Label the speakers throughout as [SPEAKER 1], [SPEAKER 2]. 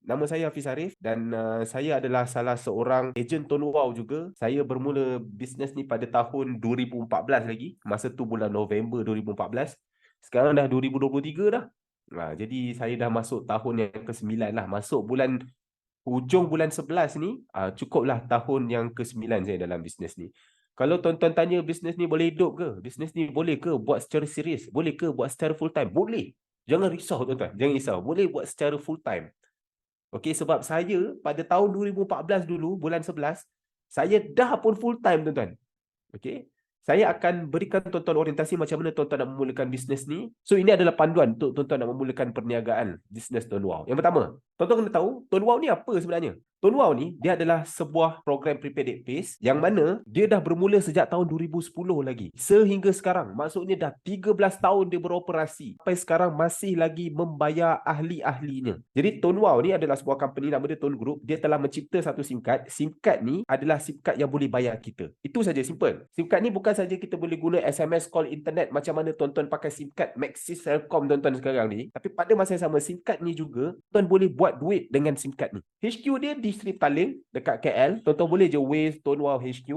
[SPEAKER 1] Nama saya Hafiz Arif dan saya adalah salah seorang ejen Tun Wow juga. Saya bermula bisnes ni pada tahun 2014 lagi. Masa tu bulan November 2014. Sekarang dah 2023 dah. Jadi saya dah masuk tahun yang ke-9 lah. Masuk hujung bulan 11 ni, cukuplah tahun yang ke-9 saya dalam bisnes ni. Kalau tuan-tuan tanya bisnes ni boleh hidup ke? Bisnes ni boleh ke buat secara serius? Boleh ke buat secara full time? Boleh. Jangan risau tuan-tuan. Jangan risau. Boleh buat secara full time. Okey, sebab saya pada tahun 2014 dulu, bulan 11, saya dah pun full time, tuan-tuan. Okey. Saya akan berikan tuan-tuan orientasi macam mana tuan-tuan nak memulakan bisnes ni. So, ini adalah panduan untuk tuan-tuan nak memulakan perniagaan bisnes Tun Wow. Yang pertama, tuan-tuan kena tahu, Tun Wow ni apa sebenarnya? Tun Wow ni, dia adalah sebuah program prepaid pace yang mana dia dah bermula sejak tahun 2010 lagi. Sehingga sekarang, maksudnya dah 13 tahun dia beroperasi. Sampai sekarang masih lagi membayar ahli-ahlinya. Jadi, Tun Wow ni adalah sebuah company, nama dia Tun Group. Dia telah mencipta satu SIM card. SIM card ni adalah SIM card yang boleh bayar kita. Itu saja, simple. SIM card ni bukan saja kita boleh guna SMS, call internet macam mana tuan-tuan pakai SIM card Maxis Celcom tuan-tuan sekarang ni. Tapi pada masa yang sama, SIM card ni juga tuan boleh buat duit dengan SIM card ni. HQ dia di Sri Petaling dekat KL. Tuan-tuan boleh je wave Tun Wow HQ.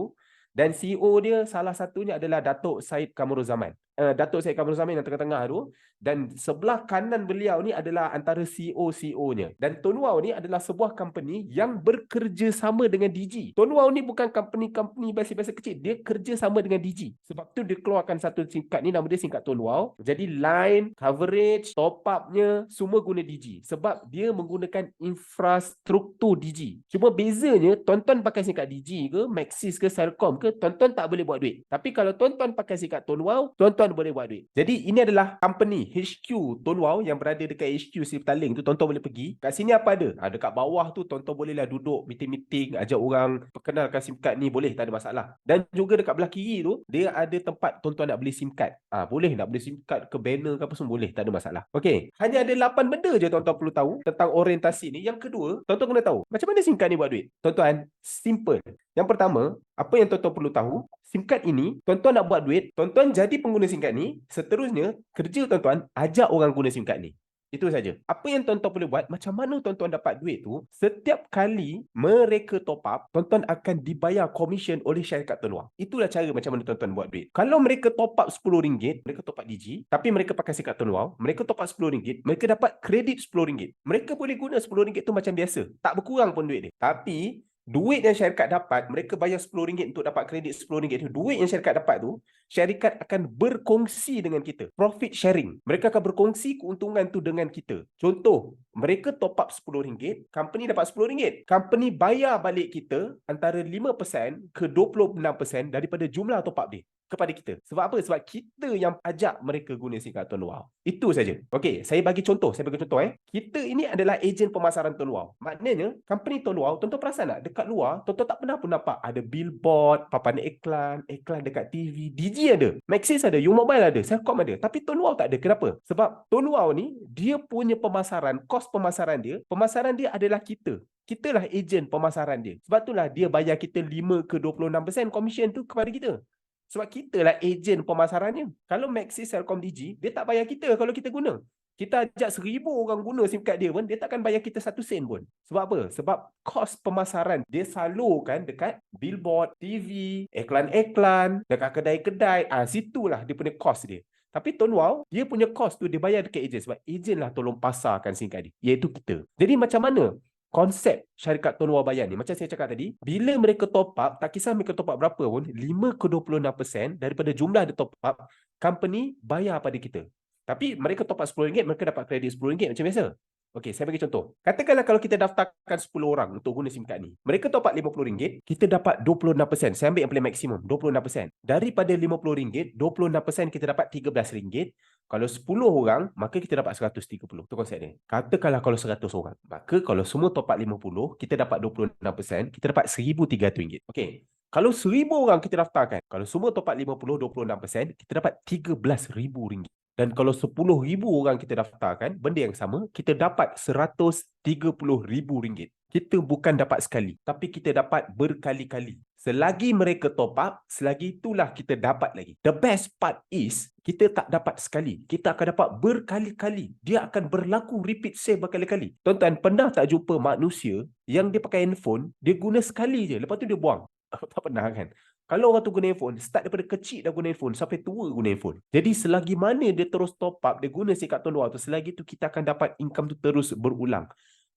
[SPEAKER 1] Dan CEO dia salah satunya adalah Datuk Syed Kamaruzzaman. Datuk Syed Kamaruzzaman yang tengah-tengah tu. Dan sebelah kanan beliau ni adalah antara CEO-CEO-nya. Dan Tun Wow ni adalah sebuah company yang bekerja sama dengan Digi. Tun Wow ni bukan company-company biasa-biasa kecil. Dia kerja sama dengan Digi. Sebab tu dia keluarkan satu SIM card ni, nama dia SIM card Tun Wow. Jadi line, coverage, top up-nya semua guna Digi. Sebab dia menggunakan infrastruktur Digi. Cuma bezanya, tuan-tuan pakai SIM card Digi ke, Maxis ke, Celcom ke, tuan-tuan tak boleh buat duit. Tapi kalau tuan-tuan pakai SIM card Tun Wow, tuan-tuan boleh buat duit. Jadi ini adalah company HQ Tun Wow yang berada dekat HQ Sri Petaling tu. Tuan-tuan boleh pergi. Kat sini apa ada? Dekat bawah tu tuan-tuan bolehlah duduk meeting-meeting, ajak orang perkenalkan SIM card ni, boleh, tak ada masalah. Dan juga dekat belah kiri tu dia ada tempat tuan-tuan nak beli SIM card. Boleh nak beli SIM card ke banner ke apa semua boleh, tak ada masalah. Okey, hanya ada 8 benda je tuan-tuan perlu tahu tentang orientasi ni. Yang kedua, tuan-tuan kena tahu macam mana SIM card ni buat duit. Tuan-tuan, simple. Yang pertama, apa yang tuan-tuan perlu tahu, SIM card ini, tuan-tuan nak buat duit, tuan-tuan jadi pengguna SIM card ni, seterusnya, kerja tuan-tuan, ajak orang guna SIM card ni. Itu saja. Apa yang tuan-tuan boleh buat, macam mana tuan-tuan dapat duit tu, setiap kali mereka top up, tuan-tuan akan dibayar komisen oleh syarikat Tun Wow. Itulah cara macam mana tuan-tuan buat duit. Kalau mereka top up RM10, mereka top up Digi, tapi mereka pakai syarikat Tun Wow, mereka top up RM10, mereka dapat kredit RM10. Mereka boleh guna RM10 tu macam biasa. Tak berkurang pun duit dia. Tapi, duit yang syarikat dapat, mereka bayar RM10 untuk dapat kredit RM10 tu. Duit yang syarikat dapat tu, syarikat akan berkongsi dengan kita. Profit sharing. Mereka akan berkongsi keuntungan tu dengan kita. Contoh, mereka top up RM10, company dapat RM10. Company bayar balik kita antara 5% ke 26% daripada jumlah top up dia kepada kita. Sebab apa? Sebab kita yang ajak mereka guna SIM card Tun Wow. Itu saja. Okey, saya bagi contoh. Kita ini adalah ejen pemasaran Tun Wow. Maknanya, company Tun Wow, tuan-tuan perasan tak? Dekat luar, tuan-tuan tak pernah pun nampak ada billboard, papan iklan dekat TV. Digi ada, Maxis ada, U-Mobile ada, Celcom ada. Tapi Tun Wow tak ada. Kenapa? Sebab Tun Wow ni, dia punya pemasaran, kos pemasaran dia adalah kita. Kitalah ejen pemasaran dia. Sebab itulah dia bayar kita 5 ke 26% komisen tu kepada kita. Sebab kita lah ejen pemasarannya. Kalau Maxis, Celcom, Digi, dia tak bayar kita kalau kita guna. Kita ajak 1,000 orang guna SIM card dia pun, dia takkan bayar kita 1 sen pun. Sebab apa? Sebab kos pemasaran dia salurkan dekat billboard, TV, iklan-iklan, dekat kedai-kedai. Situlah dia punya kos dia. Tapi Tun Wow, dia punya kos tu dia bayar dekat ejen. Sebab ejen lah tolong pasarkan SIM card dia. Iaitu kita. Jadi macam mana konsep syarikat Tun Wow bayar ni? Macam saya cakap tadi, bila mereka top up, tak kisah mereka top up berapa pun, 5 ke 26% daripada jumlah dia top up, company bayar pada kita. Tapi mereka top up RM10, mereka dapat kredit RM10 macam biasa. Okey, saya bagi contoh. Katakanlah kalau kita daftarkan 10 orang untuk guna SIM card ni. Mereka top up RM50, kita dapat 26%. Saya ambil yang paling maksimum, 26%. Daripada RM50, 26% kita dapat RM13. Kalau 10 orang, maka kita dapat 130. Itu konsep dia. Katakanlah kalau 100 orang. Maka kalau semua top up 50, kita dapat 26%, kita dapat RM1,300. Okey. Kalau 1,000 orang kita daftarkan, kalau semua top up 50, 26%, kita dapat RM13,000. Dan kalau 10,000 orang kita daftarkan, benda yang sama, kita dapat RM130,000. Kita bukan dapat sekali, tapi kita dapat berkali-kali. Selagi mereka top up, selagi itulah kita dapat lagi. The best part is, kita tak dapat sekali. Kita akan dapat berkali-kali. Dia akan berlaku repeat sale berkali-kali. Tuan-tuan, pernah tak jumpa manusia yang dia pakai handphone, dia guna sekali je, lepas tu dia buang? Tak pernah kan? Kalau orang tu guna handphone, start daripada kecil dah guna handphone, sampai tua guna handphone. Jadi selagi mana dia terus top up, dia guna si kad tun luar tu, selagi tu kita akan dapat income tu terus berulang.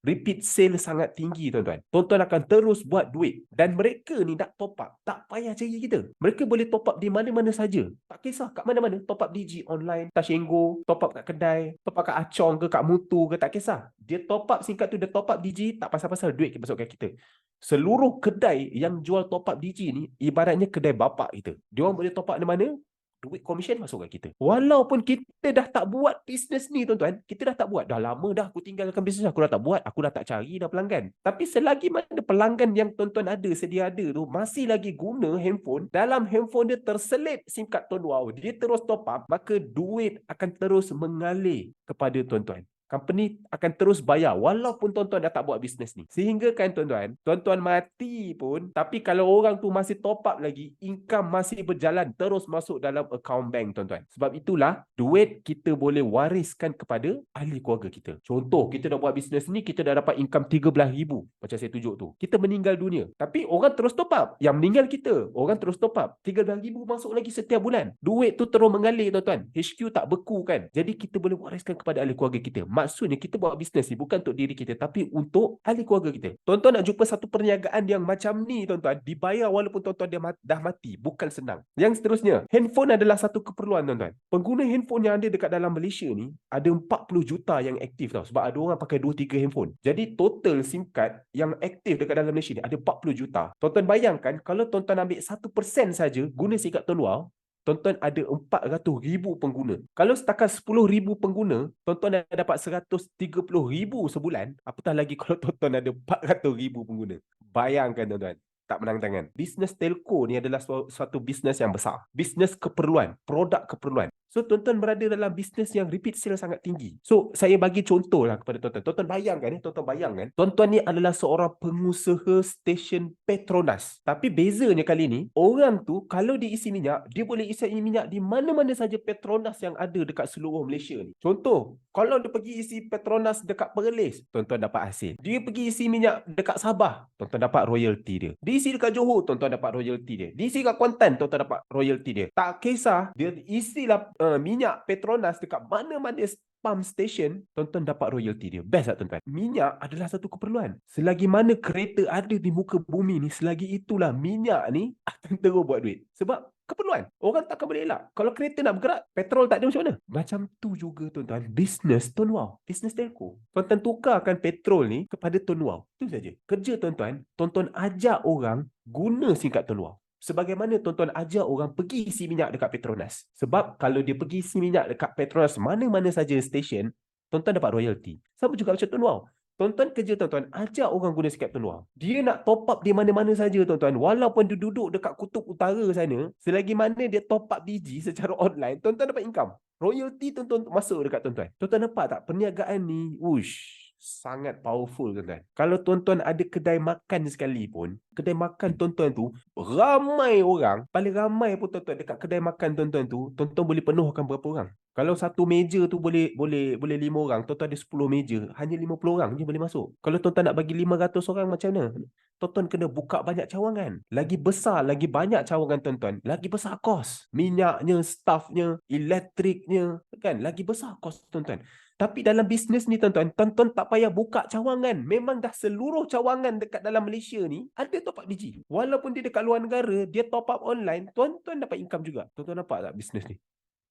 [SPEAKER 1] Repeat sale sangat tinggi, tuan-tuan. Tuan-tuan akan terus buat duit. Dan mereka ni nak top up, tak payah cari kita. Mereka boleh top up di mana-mana saja. Tak kisah kat mana-mana. Top up Digi online, Touch 'n Go, top up kat kedai, top up kat Acong ke, kat Mutu ke, tak kisah. Dia top up singkat tu, dia top up Digi, tak pasal-pasal duit masuk kat kita. Seluruh kedai yang jual top up Digi ni, ibaratnya kedai bapak kita. Dia orang boleh top up di mana? Duit komisen masuk kat kita. Walaupun kita dah tak buat bisnes ni, tuan-tuan, kita dah tak buat. Dah lama dah aku tinggalkan bisnes, aku dah tak buat, aku dah tak cari dah pelanggan. Tapi selagi mana pelanggan yang tuan-tuan ada, sedia ada tu, masih lagi guna handphone, dalam handphone dia terselit SIM card tun wow, dia terus top up, maka duit akan terus mengalir kepada tuan-tuan. Company akan terus bayar walaupun tuan-tuan dah tak buat bisnes ni. Sehingga kan tuan-tuan, tuan-tuan mati pun, tapi kalau orang tu masih top up lagi, income masih berjalan terus masuk dalam account bank, tuan-tuan. Sebab itulah duit kita boleh wariskan kepada ahli keluarga kita. Contoh, kita dah buat bisnes ni, kita dah dapat income 13,000 macam saya tunjuk tu. Kita meninggal dunia, tapi orang terus top up. Yang meninggal kita, orang terus top up. 13,000 masuk lagi setiap bulan. Duit tu terus mengalir, tuan-tuan. HQ tak beku kan. Jadi kita boleh wariskan kepada ahli keluarga kita. Maksudnya kita buat bisnes ni bukan untuk diri kita, tapi untuk ahli keluarga kita. Tuan-tuan nak jumpa satu perniagaan yang macam ni, tuan-tuan, dibayar walaupun tuan-tuan dah mati, bukan senang. Yang seterusnya, handphone adalah satu keperluan, tuan-tuan. Pengguna handphone yang ada dekat dalam Malaysia ni, ada 40 juta yang aktif tau. Sebab ada orang pakai 2-3 handphone. Jadi total SIM card yang aktif dekat dalam Malaysia ni ada 40 juta. Tuan-tuan bayangkan, kalau tuan-tuan ambil 1% saja guna SIM card tun luar, tuan-tuan ada 400,000 pengguna. Kalau setakat 10,000 pengguna, tuan-tuan dah dapat 130,000 sebulan. Apatah lagi kalau tuan-tuan ada 400,000 pengguna. Bayangkan, tuan-tuan. Tak menang tangan. Bisnes telco ni adalah suatu bisnes yang besar. Bisnes keperluan, produk keperluan. So, tuan-tuan berada dalam bisnes yang repeat sale sangat tinggi. So, saya bagi contoh lah kepada tuan-tuan. Tuan-tuan bayangkan, tuan-tuan ni adalah seorang pengusaha stesen Petronas. Tapi bezanya kali ni, orang tu kalau dia isi minyak, dia boleh isi minyak di mana-mana saja Petronas yang ada dekat seluruh Malaysia ni. Contoh, kalau dia pergi isi Petronas dekat Perlis, tuan-tuan dapat hasil. Dia pergi isi minyak dekat Sabah, tuan-tuan dapat royalty dia. Dia isi dekat Johor, tuan-tuan dapat royalty dia. Dia isi dekat Kuantan, tuan-tuan dapat royalty dia. Tak kisah, dia isilah minyak Petronas dekat mana-mana pump station, tuan-tuan dapat royalty dia. Best tak, tuan-tuan? Minyak adalah satu keperluan. Selagi mana kereta ada di muka bumi ni, selagi itulah minyak ni akan terus buat duit. Sebab keperluan. Orang takkan boleh elak. Kalau kereta nak bergerak, petrol tak ada macam mana? Macam tu juga, tuan-tuan. Bisnes tun wow. Bisnes telco. Tuan-tuan tukarkan petrol ni kepada tun wow. Itu saja. Kerja tuan-tuan, tuan-tuan ajak orang guna SIM card tun wow. Sebagaimana tuan-tuan ajar orang pergi isi minyak dekat Petronas. Sebab kalau dia pergi isi minyak dekat Petronas mana-mana saja stesen, tuan-tuan dapat royalty. Sama juga macam tun wow. Tuan-tuan kerja, tuan-tuan ajak orang guna SIM card tun wow. Dia nak top up di mana-mana saja, tuan-tuan. Walaupun dia duduk dekat kutub utara sana, selagi mana dia top up Digi secara online, tuan-tuan dapat income. Royalty tuan-tuan masuk dekat tuan-tuan. Tuan-tuan nampak tak perniagaan ni? Sangat powerful, tuan-tuan. Kalau tuan-tuan ada kedai makan sekalipun, kedai makan tuan-tuan tu ramai orang, paling ramai pun tuan-tuan dekat kedai makan tuan-tuan tu, tuan-tuan boleh penuhkan berapa orang? Kalau satu meja tu boleh 5 orang, tuan-tuan ada 10 meja, hanya 50 orang je boleh masuk. Kalau tuan-tuan nak bagi 500 orang, macam mana? Tuan-tuan kena buka banyak cawangan. Lagi besar, lagi banyak cawangan, tuan-tuan, lagi besar kos. Minyaknya, staffnya, elektriknya, kan? Lagi besar kos, tuan-tuan. Tapi dalam bisnes ni, tuan-tuan, tuan-tuan tak payah buka cawangan. Memang dah seluruh cawangan dekat dalam Malaysia ni ada top up Digi. Walaupun dia dekat luar negara, dia top up online, tuan-tuan dapat income juga. Tuan-tuan nampak tak bisnes ni?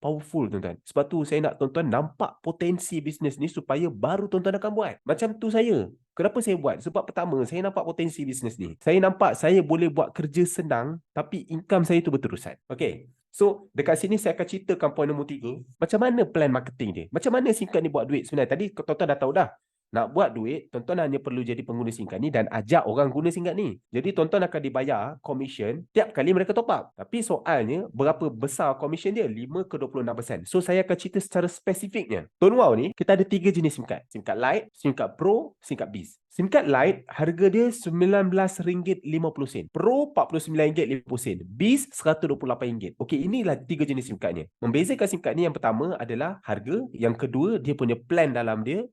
[SPEAKER 1] Powerful, tuan-tuan. Sebab tu saya nak tuan-tuan nampak potensi bisnes ni supaya baru tuan-tuan akan buat. Macam tu saya. Kenapa saya buat? Sebab pertama, saya nampak potensi bisnes ni. Saya nampak saya boleh buat kerja senang, tapi income saya tu berterusan. Okay. So, dekat sini saya akan ceritakan poin nombor 3. Macam mana plan marketing dia? Macam mana SIM card ni buat duit sebenarnya? Tadi tuan-tuan dah tahu dah. Nak buat duit, tuan-tuan hanya perlu jadi pengguna SIM card ni dan ajak orang guna SIM card ni. Jadi tuan-tuan akan dibayar komisen tiap kali mereka top up. Tapi soalnya, berapa besar komisen dia? 5 ke 26%. So, saya akan cerita secara spesifiknya. Tuan Wow ni, kita ada 3 jenis SIM card. SIM card Lite, SIM card Pro, SIM card Biz. SIM card Lite, harga dia RM19.50. Pro, RM49.50. Biz, RM128. Okey, inilah 3 jenis SIM cardnya. Membezakan SIM card ni, yang pertama adalah harga. Yang kedua, dia punya plan dalam dia.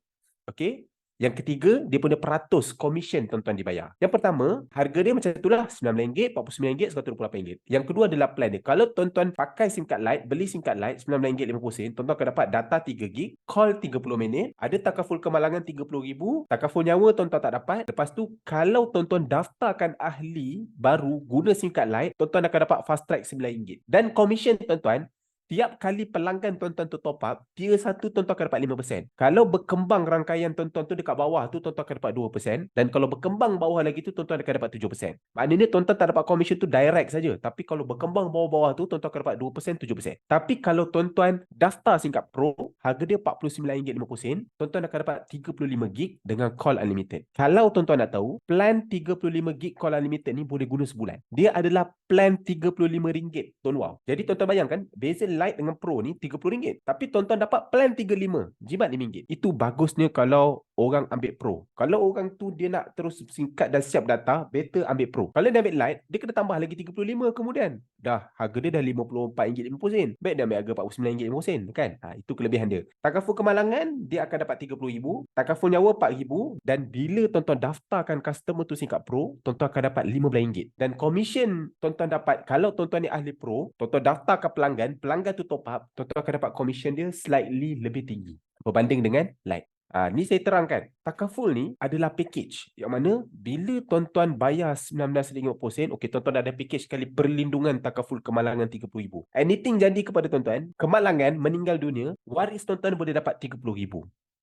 [SPEAKER 1] Okey. Yang ketiga, dia punya peratus komisen tuan-tuan dibayar. Yang pertama, harga dia macam itulah, RM9, RM49, RM128. Yang kedua adalah plan dia. Kalau tuan-tuan pakai SIM card Lite, beli SIM card Lite RM9.50, tuan-tuan akan dapat data 3GB, call 30 minit, ada takaful kemalangan RM30,000, takaful nyawa tuan-tuan tak dapat. Lepas tu, kalau tuan-tuan daftarkan ahli baru guna SIM card Lite, tuan-tuan akan dapat fast track RM9. Dan komisen tuan-tuan, tiap kali pelanggan tuan-tuan tu top up, tier 1 tuan-tuan akan dapat 5%. Kalau berkembang rangkaian tuan-tuan tu dekat bawah tu, tuan-tuan akan dapat 2%. Dan kalau berkembang bawah lagi tu, tuan-tuan akan dapat 7%. Maknanya tuan-tuan tak dapat komisen tu direct saja. Tapi kalau berkembang bawah-bawah tu, tuan-tuan akan dapat 2%, 7%. Tapi kalau tuan-tuan daftar SIM card Pro, harga dia RM49.50, tuan-tuan akan dapat 35GB dengan call unlimited. Kalau tuan-tuan nak tahu, plan 35GB call unlimited ni boleh guna sebulan. Dia adalah plan RM35, Tuan Wow. Jadi tuan-tuan bayangkan, beza Lite dengan Pro ni RM30. Tapi tuan-tuan dapat plan 35, jimat RM5. Itu bagusnya kalau orang ambil Pro. Kalau orang tu dia nak terus singkat dan siap data, better ambil Pro. Kalau dia ambil Lite, dia kena tambah lagi 35 kemudian. Dah, harga dia dah RM54.50. Baik dia ambil harga RM49.50 kan? Itu kelebihan dia. Takaful kemalangan, dia akan dapat RM30,000. Takaful nyawa RM4,000. Dan bila tuan-tuan daftarkan customer tu SIM card Pro, tuan-tuan akan dapat RM15. Dan komisen tuan-tuan dapat, kalau tuan-tuan ni ahli Pro, tuan-tuan daftarkan pelanggan tu top up, tuan-tuan akan dapat komisen dia slightly lebih tinggi berbanding dengan Lite. Ni saya terangkan. Takaful ni adalah package yang mana bila tuan-tuan bayar RM19.50, okey, tuan-tuan ada package sekali perlindungan takaful kemalangan RM30,000. Anything jadi kepada tuan-tuan, kemalangan, meninggal dunia, waris tuan-tuan boleh dapat RM30,000.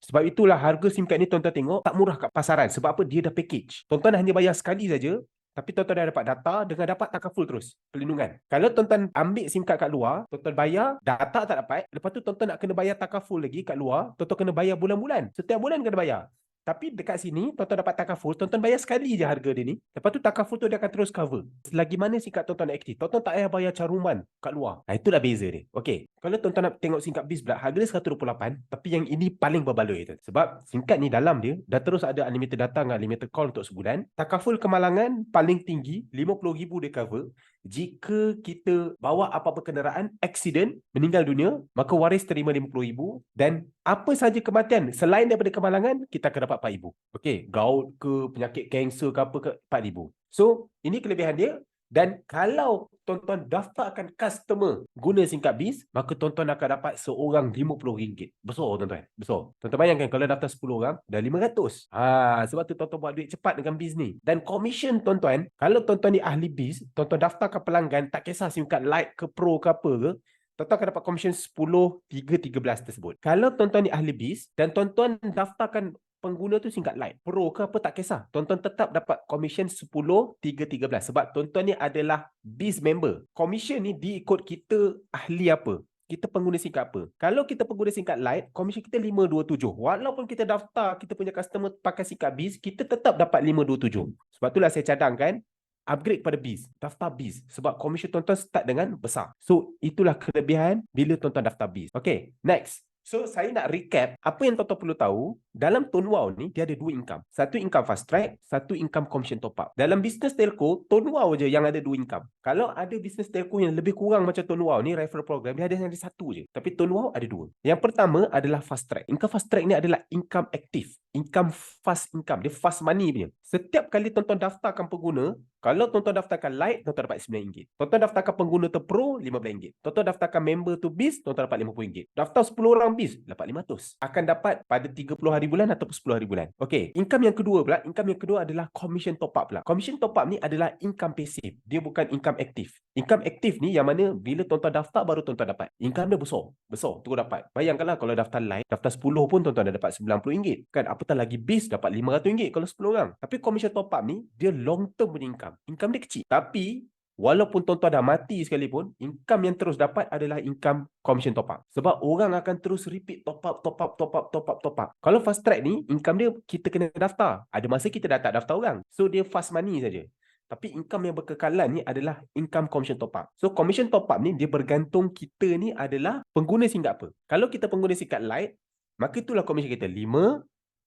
[SPEAKER 1] Sebab itulah harga SIM card ni tuan-tuan tengok tak murah kat pasaran. Sebab apa? Dia dah package. Tuan-tuan hanya bayar sekali saja, tapi tuan-tuan dah dapat data dengan dapat takaful terus, perlindungan. Kalau tuan-tuan ambil SIM card kat luar, tuan-tuan bayar, data tak dapat, lepas tu tuan-tuan nak kena bayar takaful lagi kat luar, tuan-tuan kena bayar bulan-bulan. Setiap bulan kena bayar. Tapi dekat sini, tuan-tuan dapat takaful, tuan-tuan bayar sekali je harga dia ni. Lepas tu takaful tu dia akan terus cover. Selagi mana SIM card tuan-tuan aktif, tuan-tuan tak payah bayar caruman kat luar. Itulah beza dia. Okey, kalau tuan-tuan nak tengok SIM card Biz pula, harga dia RM128, tapi yang ini paling berbaloi. Sebab SIM card ni dalam dia, dah terus ada unlimited data dengan unlimited call untuk sebulan. Takaful kemalangan paling tinggi, RM50,000 dia cover. Jika kita bawa apa-apa kenderaan, accident, meninggal dunia, maka waris terima RM50,000. Dan apa saja kematian, selain daripada kemalangan, kita akan dapat RM4,000. Okey, gout ke, penyakit kanser ke apa ke, RM4,000. So, ini kelebihan dia. Dan kalau tuan-tuan daftarkan customer guna SIM card Biz, maka tuan-tuan akan dapat seorang RM50. Besar tuan-tuan, besar. Tuan-tuan bayangkan kalau daftar 10 orang, dah RM500. Sebab tu tuan-tuan buat duit cepat dengan Biz ni. Dan komisen tuan-tuan, kalau tuan-tuan ni ahli Biz, tuan-tuan daftarkan pelanggan, tak kisah SIM card Lite ke Pro ke apa ke, tuan-tuan akan dapat komisen 10, 3, 13 tersebut. Kalau tuan-tuan ni ahli Biz dan tuan-tuan daftarkan pengguna tu SIM card Lite, Pro ke apa, tak kisah. Tuan-tuan tetap dapat komisen 10, 3, 13. Sebab tuan-tuan ni adalah Biz member. Komisen ni diikut kita ahli apa. Kita pengguna SIM card apa. Kalau kita pengguna SIM card Lite, komisen kita 527. Walaupun kita daftar, kita punya customer pakai SIM card Biz, kita tetap dapat 527. Sebab itulah saya cadangkan, upgrade pada Biz, daftar Biz. Sebab komisen tuan-tuan start dengan besar. So, itulah kelebihan bila tuan-tuan daftar Biz. Okay, next. So, saya nak recap apa yang tuan-tuan perlu tahu. Dalam Tuan Wow ni, dia ada 2 income. Satu income fast track, satu income commission top up. Dalam bisnes telco, Tuan Wow je yang ada 2 income. Kalau ada bisnes telco yang lebih kurang macam Tuan Wow ni, referral program, dia ada satu je. Tapi Tuan Wow ada 2. Yang pertama adalah fast track. Income fast track ni adalah income aktif. Income fast income. Dia fast money punya. Setiap kali tuan-tuan daftarkan pengguna, kalau tuan-tuan daftarkan Lite, tuan-tuan dapat RM9. Tuan-tuan daftarkan pengguna tu Pro, RM15. Tuan-tuan daftarkan member tu Biz, tuan-tuan dapat RM50. Daftar 10 orang Biz, dapat RM500. Akan dapat pada 30 hari bulan ataupun 10 hari bulan. Okey, income yang kedua pula, income yang kedua adalah commission top up pula. Commission top up ni adalah income passive. Dia bukan income aktif. Income aktif ni yang mana bila tuan-tuan daftar baru tuan-tuan dapat. Income dia besar. Besar, tu dapat. Bayangkanlah kalau daftar Lite, daftar 10 pun tuan-tuan dah dapat RM90. Kan, apatah lagi Biz dapat RM500 kalau 10 orang. Tapi commission top up ni, dia long term punya income. Income dia kecil. Tapi walaupun tuan-tuan dah mati sekalipun, income yang terus dapat adalah income commission top up. Sebab orang akan terus repeat top up, top up, top up, top up, top up. Kalau fast track ni, income dia kita kena daftar. Ada masa kita dah tak daftar orang. So, dia fast money saja. Tapi income yang berkekalan ni adalah income commission top up. So, commission top up ni dia bergantung kita ni adalah pengguna singkat apa. Kalau kita pengguna singkat light, maka itulah commission kita 5,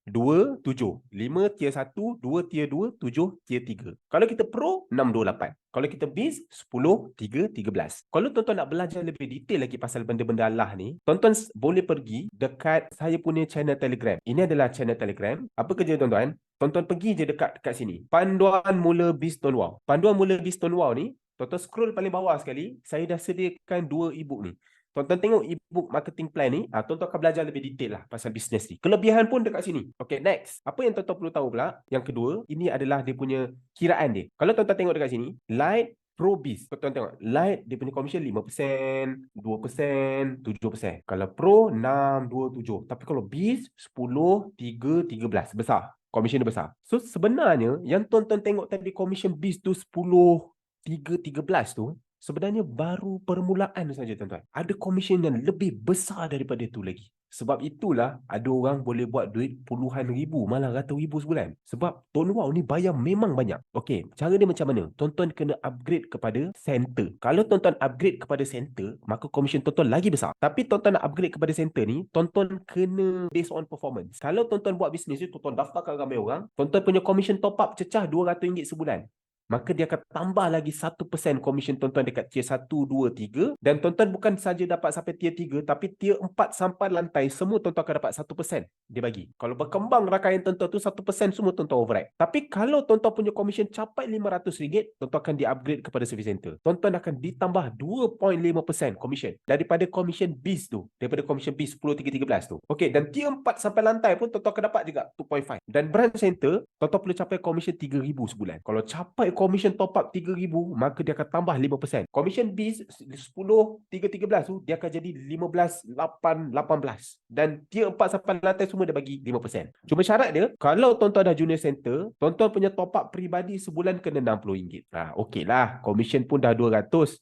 [SPEAKER 1] 2, 7. 5 tier 1, 2 tier 2, 7 tier 3. Kalau kita pro, 6, 2, 8. Kalau kita biz, 10, 3, 13. Kalau tuan-tuan nak belajar lebih detail lagi pasal benda-benda Allah ni, tuan-tuan boleh pergi dekat saya punya channel Telegram. Ini adalah channel Telegram. Apa kerja tuan-tuan? Tuan-tuan pergi je dekat sini. Panduan mula biz Tuan Wow. Panduan mula biz Tuan Wow ni, tuan-tuan scroll paling bawah sekali, saya dah sediakan 2 ebook ni. Tuan-tuan tengok ebook marketing plan ni, tuan-tuan akan belajar lebih detail lah pasal bisnes ni. Kelebihan pun dekat sini. Okay, next. Apa yang tuan-tuan perlu tahu pula? Yang kedua, ini adalah dia punya kiraan dia. Kalau tuan-tuan tengok dekat sini, Light, Pro, Biz. Tuan-tuan tengok, Light dia punya commission 5%, 2%, 7%. Kalau Pro, 6, 2, 7. Tapi kalau Biz, 10, 3, 13. Besar. Commission dia besar. So, sebenarnya, yang tuan-tuan tengok tadi commission Biz tu 10, 3, 13 tu, sebenarnya baru permulaan saja tuan-tuan. Ada komisen yang lebih besar daripada itu lagi. Sebab itulah ada orang boleh buat duit puluhan ribu, malah ratus ribu sebulan. Sebab Tuan Wow ni bayar memang banyak. Okey, cara dia macam mana? Tuan-tuan kena upgrade kepada center. Kalau tuan-tuan upgrade kepada center, maka komisen tuan-tuan lagi besar. Tapi tuan-tuan nak upgrade kepada center ni, tuan-tuan kena based on performance. Kalau tuan-tuan buat bisnes ni, tuan-tuan daftarkan ramai orang, tuan-tuan punya komisen top up cecah RM200 sebulan, maka dia akan tambah lagi 1% komisen tuan-tuan dekat tier 1, 2, 3. Dan tuan-tuan bukan saja dapat sampai tier 3, tapi tier 4 sampai lantai, semua tuan-tuan akan dapat 1% dia bagi. Kalau berkembang rangkaian tuan-tuan tu, 1% semua tuan-tuan override. Tapi kalau tuan-tuan punya komisen capai RM500, tuan-tuan akan di-upgrade kepada service center. Tuan-tuan akan ditambah 2.5% komisen daripada komisen biz tu. Daripada komisen biz 10, 3, 13 tu. Okey, dan tier 4 sampai lantai pun tuan-tuan akan dapat juga 2.5. Dan branch center, tuan-tuan perlu capai komisen RM3,000 sebulan. Kalau capai commission top up 3,000, maka dia akan tambah 5%. Commission biz 10, 3, 13 tu, dia akan jadi 15, 8, 18. Dan tier 4 sampai lantai semua dia bagi 5%. Cuma syarat dia, kalau tuan-tuan dah junior center, tuan-tuan punya top up peribadi sebulan kena RM60. Okey lah, commission pun dah 200.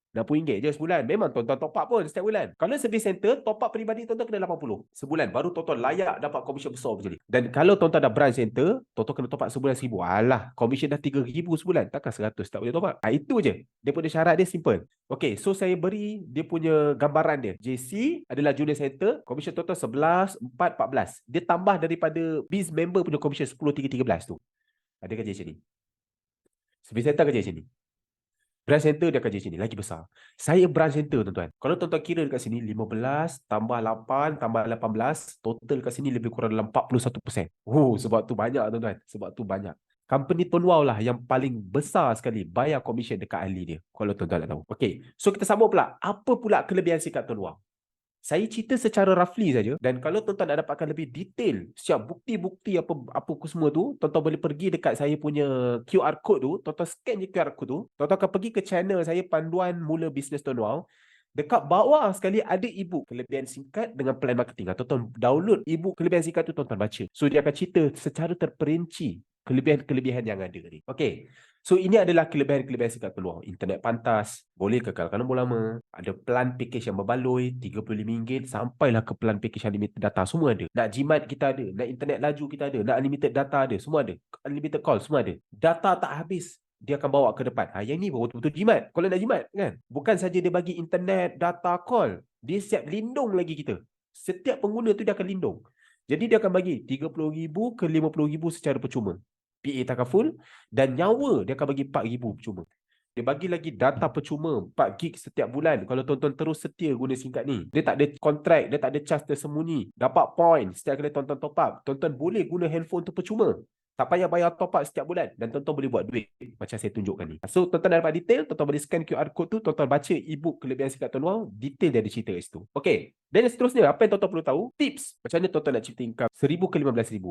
[SPEAKER 1] RM60 je sebulan. Memang tuan-tuan top up pun setiap bulan. Kalau service center, top up peribadi tuan-tuan kena 80 sebulan. Baru tuan-tuan layak dapat komisen besar macam ni. Dan kalau tuan-tuan dah branch center, tuan-tuan kena top up sebulan RM1,000. Alah, komisen dah RM3,000 sebulan. Takkan 100 tak boleh top up. Itu je. Dia punya syarat dia simple. Okay, so saya beri dia punya gambaran dia. JC adalah junior center. Komisen tuan-tuan 11, 4, 14. Dia tambah daripada biz member punya komisen 10, 3, 13 tu. Dia kerja macam ni. Service center kerja macam ni. Branch center dia akan jadi sini, lagi besar. Saya branch center tuan-tuan. Kalau tuan-tuan kira dekat sini, 15 tambah 8 tambah 18, total kat sini lebih kurang dalam 41%. Sebab tu banyak tuan-tuan. Sebab tu banyak. Company Tuan Wow lah yang paling besar sekali bayar komisen dekat ahli dia. Kalau tuan-tuan nak tahu. Okay, so kita sambung pula. Apa pula kelebihan sikap Tuan Wow? Saya cerita secara roughly saja, dan kalau tuan-tuan nak dapatkan lebih detail siap bukti-bukti apa semua tu, tuan-tuan boleh pergi dekat saya punya QR code tu, tuan-tuan scan je QR code tu, tuan-tuan akan pergi ke channel saya Panduan Mula Bisnes Tuan Wow. Dekat bawah sekali ada ebook kelebihan singkat dengan plan marketing. Tuan-tuan download ebook kelebihan singkat tu, tuan-tuan baca. So dia akan cerita secara terperinci kelebihan-kelebihan yang ada ni. Okey. So ini adalah kelebihan-kelebihan singkat Tuan Wow. Internet pantas, boleh kekalkan nombor lama, ada plan package yang berbaloi, RM35 sampailah ke plan package unlimited data, semua ada. Nak jimat kita ada, nak internet laju kita ada, nak unlimited data ada, semua ada. Unlimited call semua ada. Data tak habis, dia akan bawa ke depan. Yang ni betul-betul jimat. Kalau nak jimat kan, bukan saja dia bagi internet, data, call, dia siap lindung lagi kita. Setiap pengguna tu dia akan lindung. Jadi dia akan bagi RM30,000 ke RM50,000 secara percuma. PA takaful, dan nyawa dia akan bagi RM4,000 percuma. Dia bagi lagi data percuma 4 gig setiap bulan kalau tuan-tuan terus setia guna singkat ni. Dia tak ada kontrak, dia tak ada charge tersembunyi. Dapat point setiap kali tuan-tuan top up. Tuan-tuan boleh guna handphone tu percuma. Tak payah bayar top up setiap bulan, dan tuan-tuan boleh buat duit macam saya tunjukkan ni. So tuan-tuan dapat detail, tuan-tuan boleh scan QR code tu, tuan-tuan baca ebook kelebihan singkat Tuan Wow, detail dia ada cerita kat situ. Okey. Dan seterusnya, apa yang tuan-tuan perlu tahu? Tips. Macam mana tuan-tuan nak cipta income RM1,000 ke RM15,000.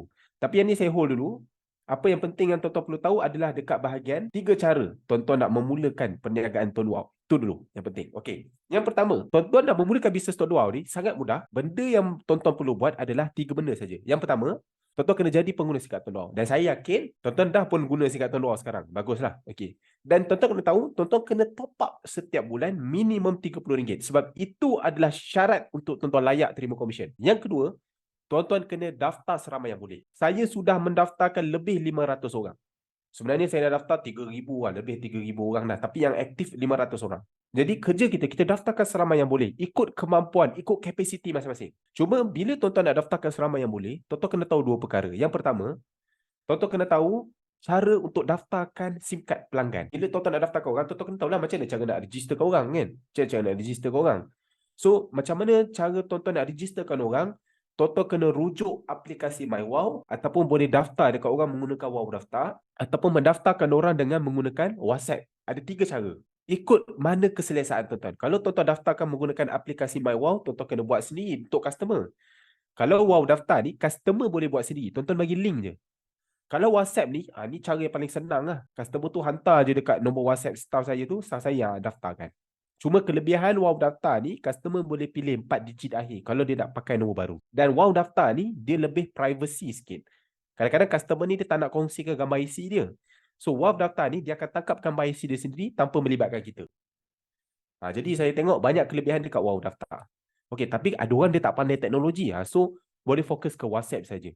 [SPEAKER 1] Tapi yang ni saya hold dulu. Apa yang penting yang tuan-tuan perlu tahu adalah dekat bahagian 3 cara tuan-tuan nak memulakan perniagaan Tuan Wow. Itu dulu yang penting. Okey. Yang pertama, tuan-tuan nak memulakan bisnes Tuan Wow ni sangat mudah. Benda yang tuan-tuan perlu buat adalah 3 benda saja. Yang pertama, Tuan-tuan kena jadi pengguna Singkatan Luar. Dan saya yakin tuan-tuan dah pun guna Singkatan Luar sekarang. Baguslah. Okey. Dan tuan-tuan kena tahu, tuan-tuan kena top up setiap bulan minimum RM30. Sebab itu adalah syarat untuk tuan-tuan layak terima komisen. Yang kedua, tuan-tuan kena daftar seramai yang boleh. Saya sudah mendaftarkan lebih 500 orang. Sebenarnya saya dah daftar 3,000 orang, lebih 3,000 orang dah. Tapi yang aktif 500 orang. Jadi kerja kita daftarkan seramai yang boleh. Ikut kemampuan, ikut kapasiti masing-masing. Cuma bila tuan-tuan nak daftarkan seramai yang boleh, tuan-tuan kena tahu dua perkara. Yang pertama, tuan-tuan kena tahu cara untuk daftarkan SIM card pelanggan. Bila tuan-tuan nak daftarkan orang, tuan-tuan kena tahu lah macam mana cara nak registerkan orang kan. Cara nak registerkan orang. So, macam mana cara tuan-tuan nak registerkan orang, tuan-tuan kena rujuk aplikasi MyWow ataupun boleh daftar dekat orang menggunakan Wow Daftar ataupun mendaftarkan orang dengan menggunakan WhatsApp. Ada 3 cara. Ikut mana keselesaan tuan-tuan. Kalau tuan-tuan daftarkan menggunakan aplikasi MyWow, tuan-tuan kena buat sendiri untuk customer. Kalau Wow Daftar ni, customer boleh buat sendiri. Tuan-tuan bagi link je. Kalau WhatsApp ni, ni cara yang paling senang lah. Customer tu hantar je dekat nombor WhatsApp staff saya tu, staff saya daftarkan. Cuma kelebihan Wow Daftar ni, customer boleh pilih 4 digit akhir kalau dia nak pakai nombor baru. Dan Wow Daftar ni, dia lebih privacy sikit. Kadang-kadang customer ni dia tak nak kongsikan gambar IC dia. So Wow Daftar ni, dia akan tangkap gambar IC dia sendiri tanpa melibatkan kita. Jadi saya tengok banyak kelebihan dekat Wow Daftar. Okey, tapi ada orang dia tak pandai teknologi. So boleh fokus ke WhatsApp saja.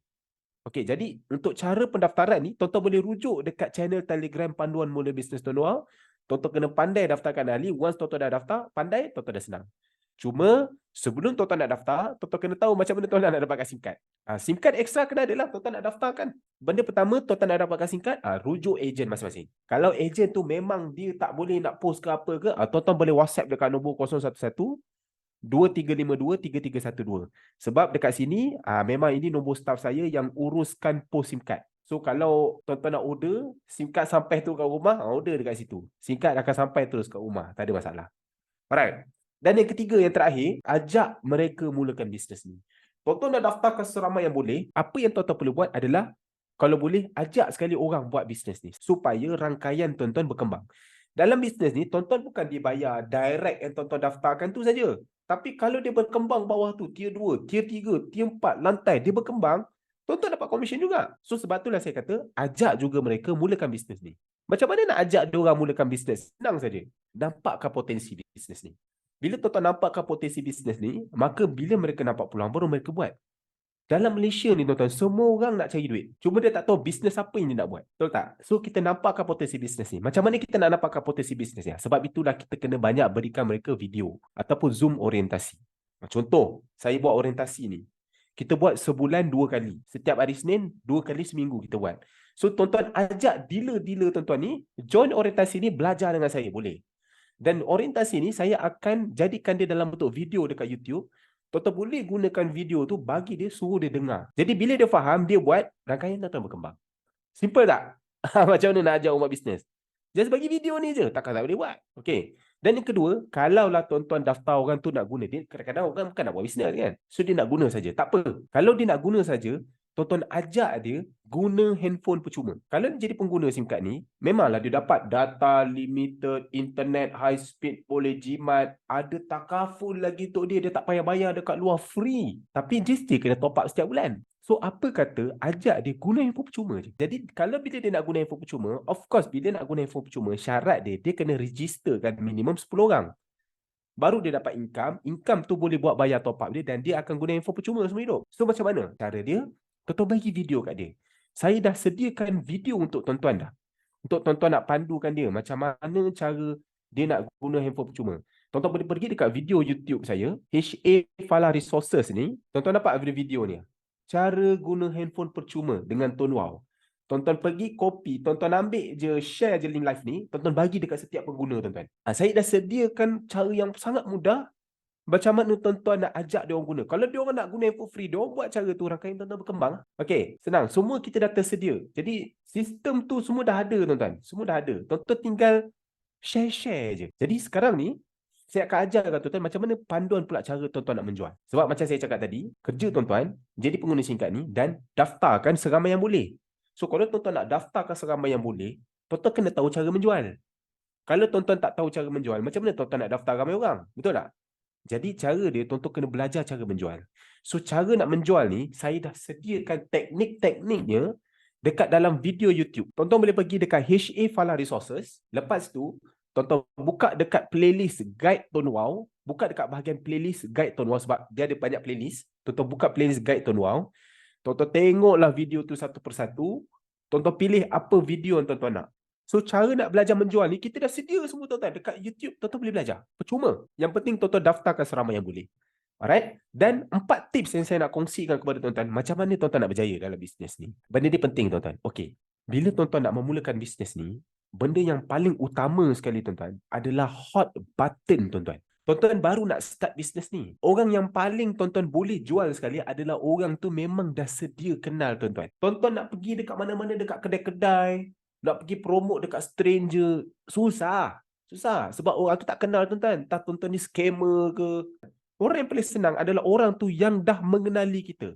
[SPEAKER 1] Okey, jadi untuk cara pendaftaran ni, tuan-tuan boleh rujuk dekat channel Telegram Panduan Mula Bisnes Tuan-tuan. Tuan-tuan kena pandai daftarkan ahli. Once tuan-tuan dah daftar, pandai, tuan-tuan dah senang. Cuma, sebelum tuan-tuan nak daftar, tuan-tuan kena tahu macam mana tuan-tuan nak dapatkan SIM card. SIM card extra kena ada lah, tuan-tuan nak daftarkan. Benda pertama, tuan-tuan nak dapatkan SIM card, rujuk ejen masing-masing. Kalau ejen tu memang dia tak boleh nak post ke apa ke, tuan-tuan boleh WhatsApp dekat nombor 011 2352 3312. Sebab dekat sini memang ini nombor staff saya yang uruskan post SIM card. So kalau tuan-tuan nak order SIM card sampai tu kat rumah, order dekat situ. SIM card akan sampai terus kat rumah, tak ada masalah. Alright. Dan yang ketiga, yang terakhir, ajak mereka mulakan bisnes ni. Tuan-tuan dah daftarkan seramai yang boleh. Apa yang tuan-tuan perlu buat adalah, kalau boleh, ajak sekali orang buat bisnes ni supaya rangkaian tuan-tuan berkembang. Dalam bisnes ni, tuan-tuan bukan dibayar direct yang tuan-tuan daftarkan tu saja. Tapi kalau dia berkembang bawah tu, tier 2, tier 3, tier 4, lantai, dia berkembang, tuan-tuan dapat komisen juga. So sebab itulah saya kata, ajak juga mereka mulakan bisnes ni. Macam mana nak ajak dia orang mulakan bisnes? Senang saja. Nampakkan potensi bisnes ni. Bila tuan-tuan nampakkan potensi bisnes ni, maka bila mereka nampak peluang, baru mereka buat. Dalam Malaysia ni tuan-tuan, semua orang nak cari duit. Cuma dia tak tahu bisnes apa yang dia nak buat. Betul tak? So kita nampakkan potensi bisnes ni. Macam mana kita nak nampakkan potensi bisnes ni? Sebab itulah kita kena banyak berikan mereka video ataupun Zoom orientasi. Contoh, saya buat orientasi ni. Kita buat sebulan 2 kali. Setiap hari Senin, 2 kali seminggu kita buat. So tuan-tuan ajak dealer-dealer tuan-tuan ni, join orientasi ni, belajar dengan saya, boleh. Dan orientasi ni saya akan jadikan dia dalam bentuk video dekat YouTube. Tuan-tuan boleh gunakan video tu bagi dia, suruh dia dengar. Jadi bila dia faham, dia buat, rangkaian tuan-tuan berkembang. Simple tak? Macam mana nak ajak orang buat bisnes? Just bagi video ni je, takkan tak boleh buat. Okay. Dan yang kedua, kalaulah tuan-tuan daftar orang tu nak guna, dia kadang-kadang orang bukan nak buat bisnes kan. So dia nak guna saja. Tak apa. Kalau dia nak guna saja, tuan-tuan ajak dia guna handphone percuma. Kalau dia jadi pengguna SIM card ni, memanglah dia dapat data limited, internet high speed, boleh jimat, ada takaful lagi untuk dia, dia tak payah bayar dekat luar, free. Tapi dia still kena top up setiap bulan. So apa kata, ajak dia guna handphone percuma je. Jadi kalau bila dia nak guna handphone percuma, of course bila nak guna handphone percuma, syarat dia kena registerkan minimum 10 orang. Baru dia dapat income. Income tu boleh buat bayar top up dia dan dia akan guna handphone percuma semua hidup. So macam mana cara dia? Tuan-tuan bagi video kat dia. Saya dah sediakan video untuk tuan-tuan dah. Untuk tuan-tuan nak pandukan dia macam mana cara dia nak guna handphone percuma. Tuan-tuan boleh pergi dekat video YouTube saya, HA Fala Resources ni. Tuan-tuan dapat video ni. Cara guna handphone percuma dengan Tun Wow. Tuan-tuan pergi copy, tuan-tuan ambil je, share je link live ni, tuan-tuan bagi dekat setiap pengguna tuan-tuan. Saya dah sediakan cara yang sangat mudah. Macam mana tuan-tuan nak ajak dia orang guna. Kalau dia orang nak guna handphone free, dia orang buat cara tu, rangkaian tuan-tuan berkembang. Okey, senang. Semua kita dah tersedia. Jadi sistem tu semua dah ada tuan-tuan. Semua dah ada. Tuan-tuan tinggal share-share je. Jadi sekarang ni, saya akan ajar kat tuan-tuan macam mana panduan pula cara tuan-tuan nak menjual. Sebab macam saya cakap tadi, kerja tuan-tuan jadi pengguna SIM card ni dan daftarkan seramai yang boleh. So kalau tuan-tuan nak daftarkan seramai yang boleh, tuan-tuan kena tahu cara menjual. Kalau tuan-tuan tak tahu cara menjual, macam mana tuan-tuan nak daftar ramai orang? Betul tak? Jadi cara dia, tonton kena belajar cara menjual. So cara nak menjual ni, saya dah sediakan teknik-tekniknya dekat dalam video YouTube. Tonton boleh pergi dekat HA Fala Resources. Lepas tu, tonton buka dekat playlist Guide Tone Wow. Buka dekat bahagian playlist Guide Tone Wow sebab dia ada banyak playlist. Tonton buka playlist Guide Tone Wow. Tonton tengoklah video tu satu persatu. Tonton pilih apa video yang tonton nak. So, cara nak belajar menjual ni, kita dah sedia semua tuan-tuan. Dekat YouTube, tuan-tuan boleh belajar. Percuma. Yang penting tuan-tuan daftarkan seramai yang boleh. Alright? Dan 4 tips yang saya nak kongsikan kepada tuan-tuan, macam mana tuan-tuan nak berjaya dalam bisnes ni. Benda ni penting tuan-tuan. Okey. Bila tuan-tuan nak memulakan bisnes ni, benda yang paling utama sekali tuan-tuan adalah hot button tuan-tuan. Tuan-tuan baru nak start bisnes ni. Orang yang paling tuan-tuan boleh jual sekali adalah orang tu memang dah sedia kenal tuan-tuan. Tuan-tuan nak pergi dekat mana-mana, dekat kedai-kedai, nak pergi promote dekat stranger, susah. Susah. Sebab orang tu tak kenal tuan-tuan. Entah tuan-tuan ni scammer ke. Orang yang paling senang adalah orang tu yang dah mengenali kita.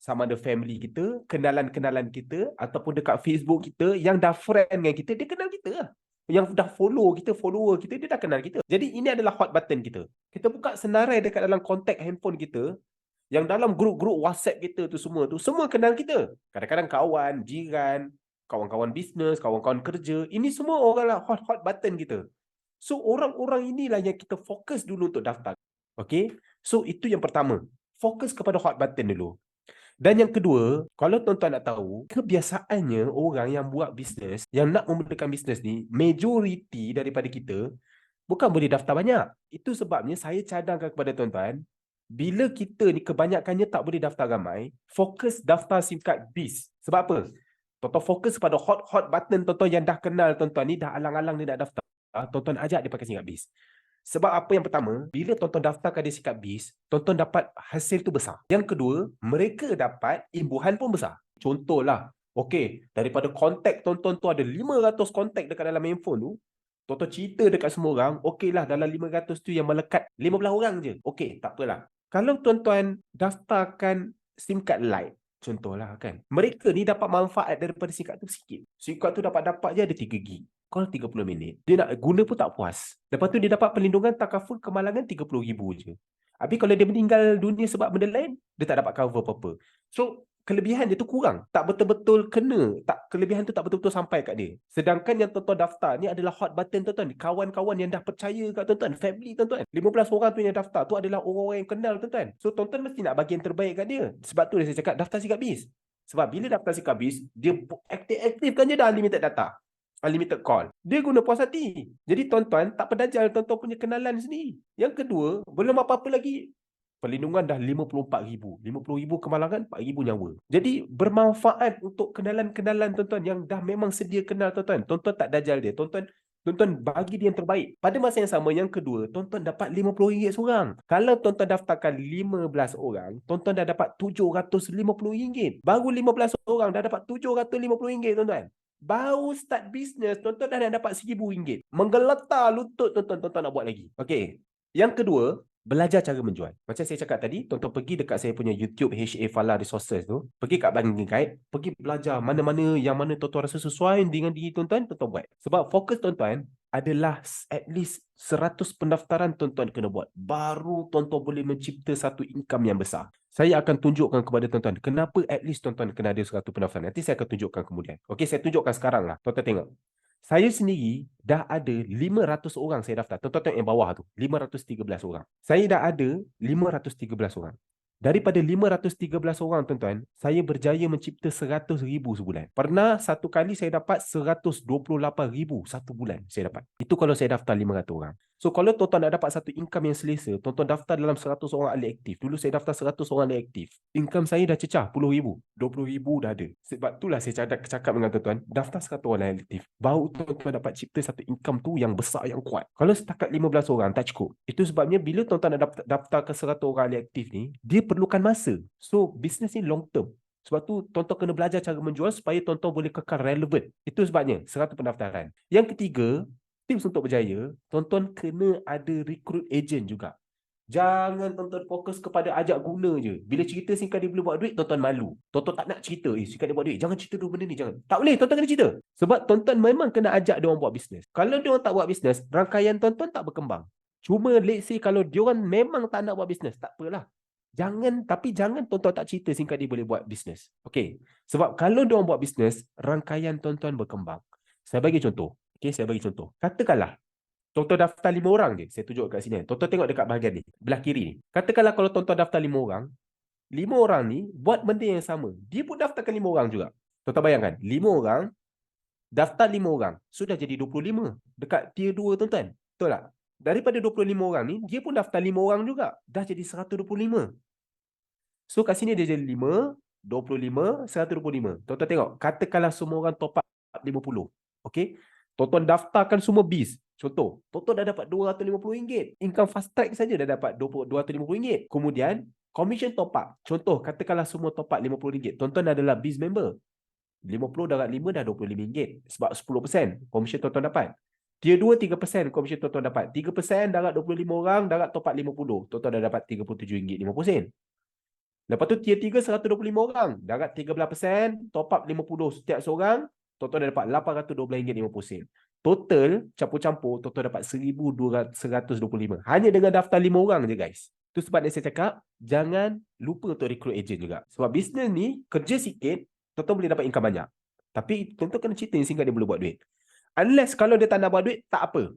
[SPEAKER 1] Sama ada family kita, kenalan-kenalan kita, ataupun dekat Facebook kita, yang dah friend dengan kita, dia kenal kita lah. Yang dah follow kita, follower kita, dia dah kenal kita. Jadi ini adalah hot button kita. Kita buka senarai dekat dalam kontak handphone kita, yang dalam grup-grup WhatsApp kita tu semua kenal kita. Kadang-kadang kawan, jiran, kawan-kawan bisnes, kawan-kawan kerja, ini semua orang lah hot button kita. So, orang-orang inilah yang kita fokus dulu untuk daftar. Okay? So, itu yang pertama. Fokus kepada hot button dulu. Dan yang kedua, kalau tuan-tuan nak tahu, kebiasaannya orang yang buat bisnes, yang nak memulakan bisnes ni, majoriti daripada kita, bukan boleh daftar banyak. Itu sebabnya saya cadangkan kepada tuan-tuan, bila kita ni kebanyakannya tak boleh daftar ramai, fokus daftar SIM card BIS. Sebab apa? Tuan-tuan fokus pada hot button tuan-tuan yang dah kenal tuan-tuan ni, dah alang-alang dia nak daftar. Tuan-tuan ajak dia pakai SIM card BIS. Sebab apa yang pertama, bila tuan-tuan daftarkan dia SIM card BIS, tuan-tuan dapat hasil tu besar. Yang kedua, mereka dapat imbuhan pun besar. Contohlah, okey, daripada kontak tuan-tuan tu ada 500 kontak dekat dalam handphone tu, tuan-tuan cerita dekat semua orang, okeylah dalam 500 tu yang melekat 15 orang je. Okey, tak apalah. Kalau tuan-tuan daftarkan SIM card Lite, contohlah kan, mereka ni dapat manfaat daripada SIM card tu sikit. SIM card tu dapat je ada 3 gig. Call 30 minit. Dia nak guna pun tak puas. Lepas tu dia dapat perlindungan takaful kemalangan 30,000 je. Habis kalau dia meninggal dunia sebab benda lain, dia tak dapat cover apa-apa. So, kelebihan dia tu kurang. Tak betul-betul kena. Kelebihan tu tak betul-betul sampai kat dia. Sedangkan yang tuan-tuan daftar ni adalah hot button tuan-tuan. Kawan-kawan yang dah percaya kat tuan-tuan. Family tuan-tuan. 15 orang tu yang daftar tu adalah orang-orang yang kenal tuan-tuan. So, tuan-tuan mesti nak bagi yang terbaik kat dia. Sebab tu saya cakap daftar SIM card BIS. Sebab bila daftar SIM card BIS, dia aktif-aktifkan je dah unlimited data. Unlimited call. Dia guna puas hati. Jadi tuan-tuan tak pedajal tuan-tuan punya kenalan sendiri. Yang kedua, belum apa-apa lagi, perlindungan dah 54,000. 50,000 kemalangan, 4,000 nyawa. Jadi bermanfaat untuk kenalan-kenalan tuan-tuan yang dah memang sedia kenal tuan-tuan. Tuan-tuan tak dajal dia. Tuan-tuan bagi dia yang terbaik. Pada masa yang sama, yang kedua, tuan-tuan dapat RM50 seorang. Kalau tuan-tuan daftarkan 15 orang, tuan-tuan dah dapat RM750. Baru 15 orang dah dapat RM750 tuan-tuan. Baru start bisnes, tuan-tuan dah dapat RM1,000. Menggeletar lutut tuan-tuan nak buat lagi. Okey. Yang kedua, belajar cara menjual. Macam saya cakap tadi, tuan-tuan pergi dekat saya punya YouTube HA Fala Resources tu, pergi kat bahagian guide, pergi belajar mana-mana yang mana tuan-tuan rasa sesuai dengan diri tuan-tuan, tuan-tuan buat. Sebab fokus tuan-tuan adalah at least 100 pendaftaran tuan-tuan kena buat. Baru tuan-tuan boleh mencipta satu income yang besar. Saya akan tunjukkan kepada tuan-tuan kenapa at least tuan-tuan kena ada 100 pendaftaran. Nanti saya akan tunjukkan kemudian. Okey, saya tunjukkan sekarang lah. Tuan-tuan tengok. Saya sendiri dah ada 500 orang saya daftar. Tuan-tuan tengok yang bawah tu. 513 orang. Saya dah ada 513 orang. Daripada 513 orang tuan-tuan, saya berjaya mencipta 100,000 sebulan. Pernah satu kali saya dapat 128,000 satu bulan saya dapat. Itu kalau saya daftar 500 orang. So kalau tuan-tuan nak dapat satu income yang selesa, tuan-tuan daftar dalam 100 orang ahli aktif. Dulu saya daftar 100 orang ahli aktif. Income saya dah cecah 10,000. 20,000 dah ada. Sebab itulah saya cakap dengan tuan-tuan, daftar 100 orang ahli aktif. Baru tuan-tuan dapat cipta satu income tu yang besar, yang kuat. Kalau setakat 15 orang, tak cukup. Itu sebabnya bila tuan-tuan nak daftar ke 100 orang ahli aktif ni, dia perlukan masa. So, bisnes ni long term. Sebab tu, tuan-tuan kena belajar cara menjual supaya tuan-tuan boleh kekal relevant. Itu sebabnya, 100 pendaftaran. Yang ketiga, tips untuk berjaya, tuan-tuan kena ada recruit agent juga. Jangan tuan-tuan fokus kepada ajak guna je. Bila cerita singkat dia boleh buat duit, tuan-tuan malu. Tuan-tuan tak nak cerita, singkat dia buat duit. Jangan cerita dulu benda ni, jangan. Tak boleh, tuan-tuan kena cerita. Sebab tuan-tuan memang kena ajak dia orang buat bisnes. Kalau dia orang tak buat bisnes, rangkaian tuan-tuan tak berkembang. Cuma let's say kalau diorang memang tak nak buat bisnes, tak apalah. Tapi jangan tuan-tuan tak cerita singkat dia boleh buat bisnes. Okey. Sebab kalau diorang buat bisnes, rangkaian tuan-tuan berkembang. Saya bagi contoh. Okey, saya bagi contoh. Katakanlah tuan-tuan daftar 5 orang je. Saya tunjuk kat sini. Tuan-tuan tengok dekat bahagian ni, belah kiri ni. Katakanlah kalau tuan-tuan daftar 5 orang, 5 orang ni buat benda yang sama. Dia pun daftarkan 5 orang juga. Tuan-tuan bayangkan, 5 orang daftar 5 orang, sudah jadi 25 dekat tier 2 tuan-tuan. Betul tak? Daripada 25 orang ni, dia pun daftar 5 orang juga. Dah jadi 125. So kat sini dia jadi 5, 25, 125. Tuan-tuan tengok, katakanlah semua orang top up 50. Okey? Tuan-tuan daftarkan semua BIS. Contoh, tuan-tuan dah dapat RM250. Income fast track saja dah dapat RM250. Kemudian, commission top up. Contoh, katakanlah semua top up RM50. Tuan-tuan adalah BIS member. 50 darab 5 dah RM25. Sebab 10% commission tuan-tuan dapat. Tier 2, 3% commission tuan-tuan dapat. 3% darab 25 orang, darab top up 50. Tuan-tuan dah dapat RM37.50. Lepas tu tier 3, 125 orang. Darab 13%, top up 50 setiap seorang. Tuan-tuan dah dapat RM812.50. Total, campur-campur, tuan-tuan dapat RM1,225. Hanya dengan daftar 5 orang je guys. Itu sebab saya cakap, jangan lupa untuk recruit agent juga. Sebab bisnes ni, kerja sikit, tuan-tuan boleh dapat income banyak. Tapi tuan-tuan kena cerita sehingga dia boleh buat duit. Unless kalau dia tak nak buat duit, tak apa.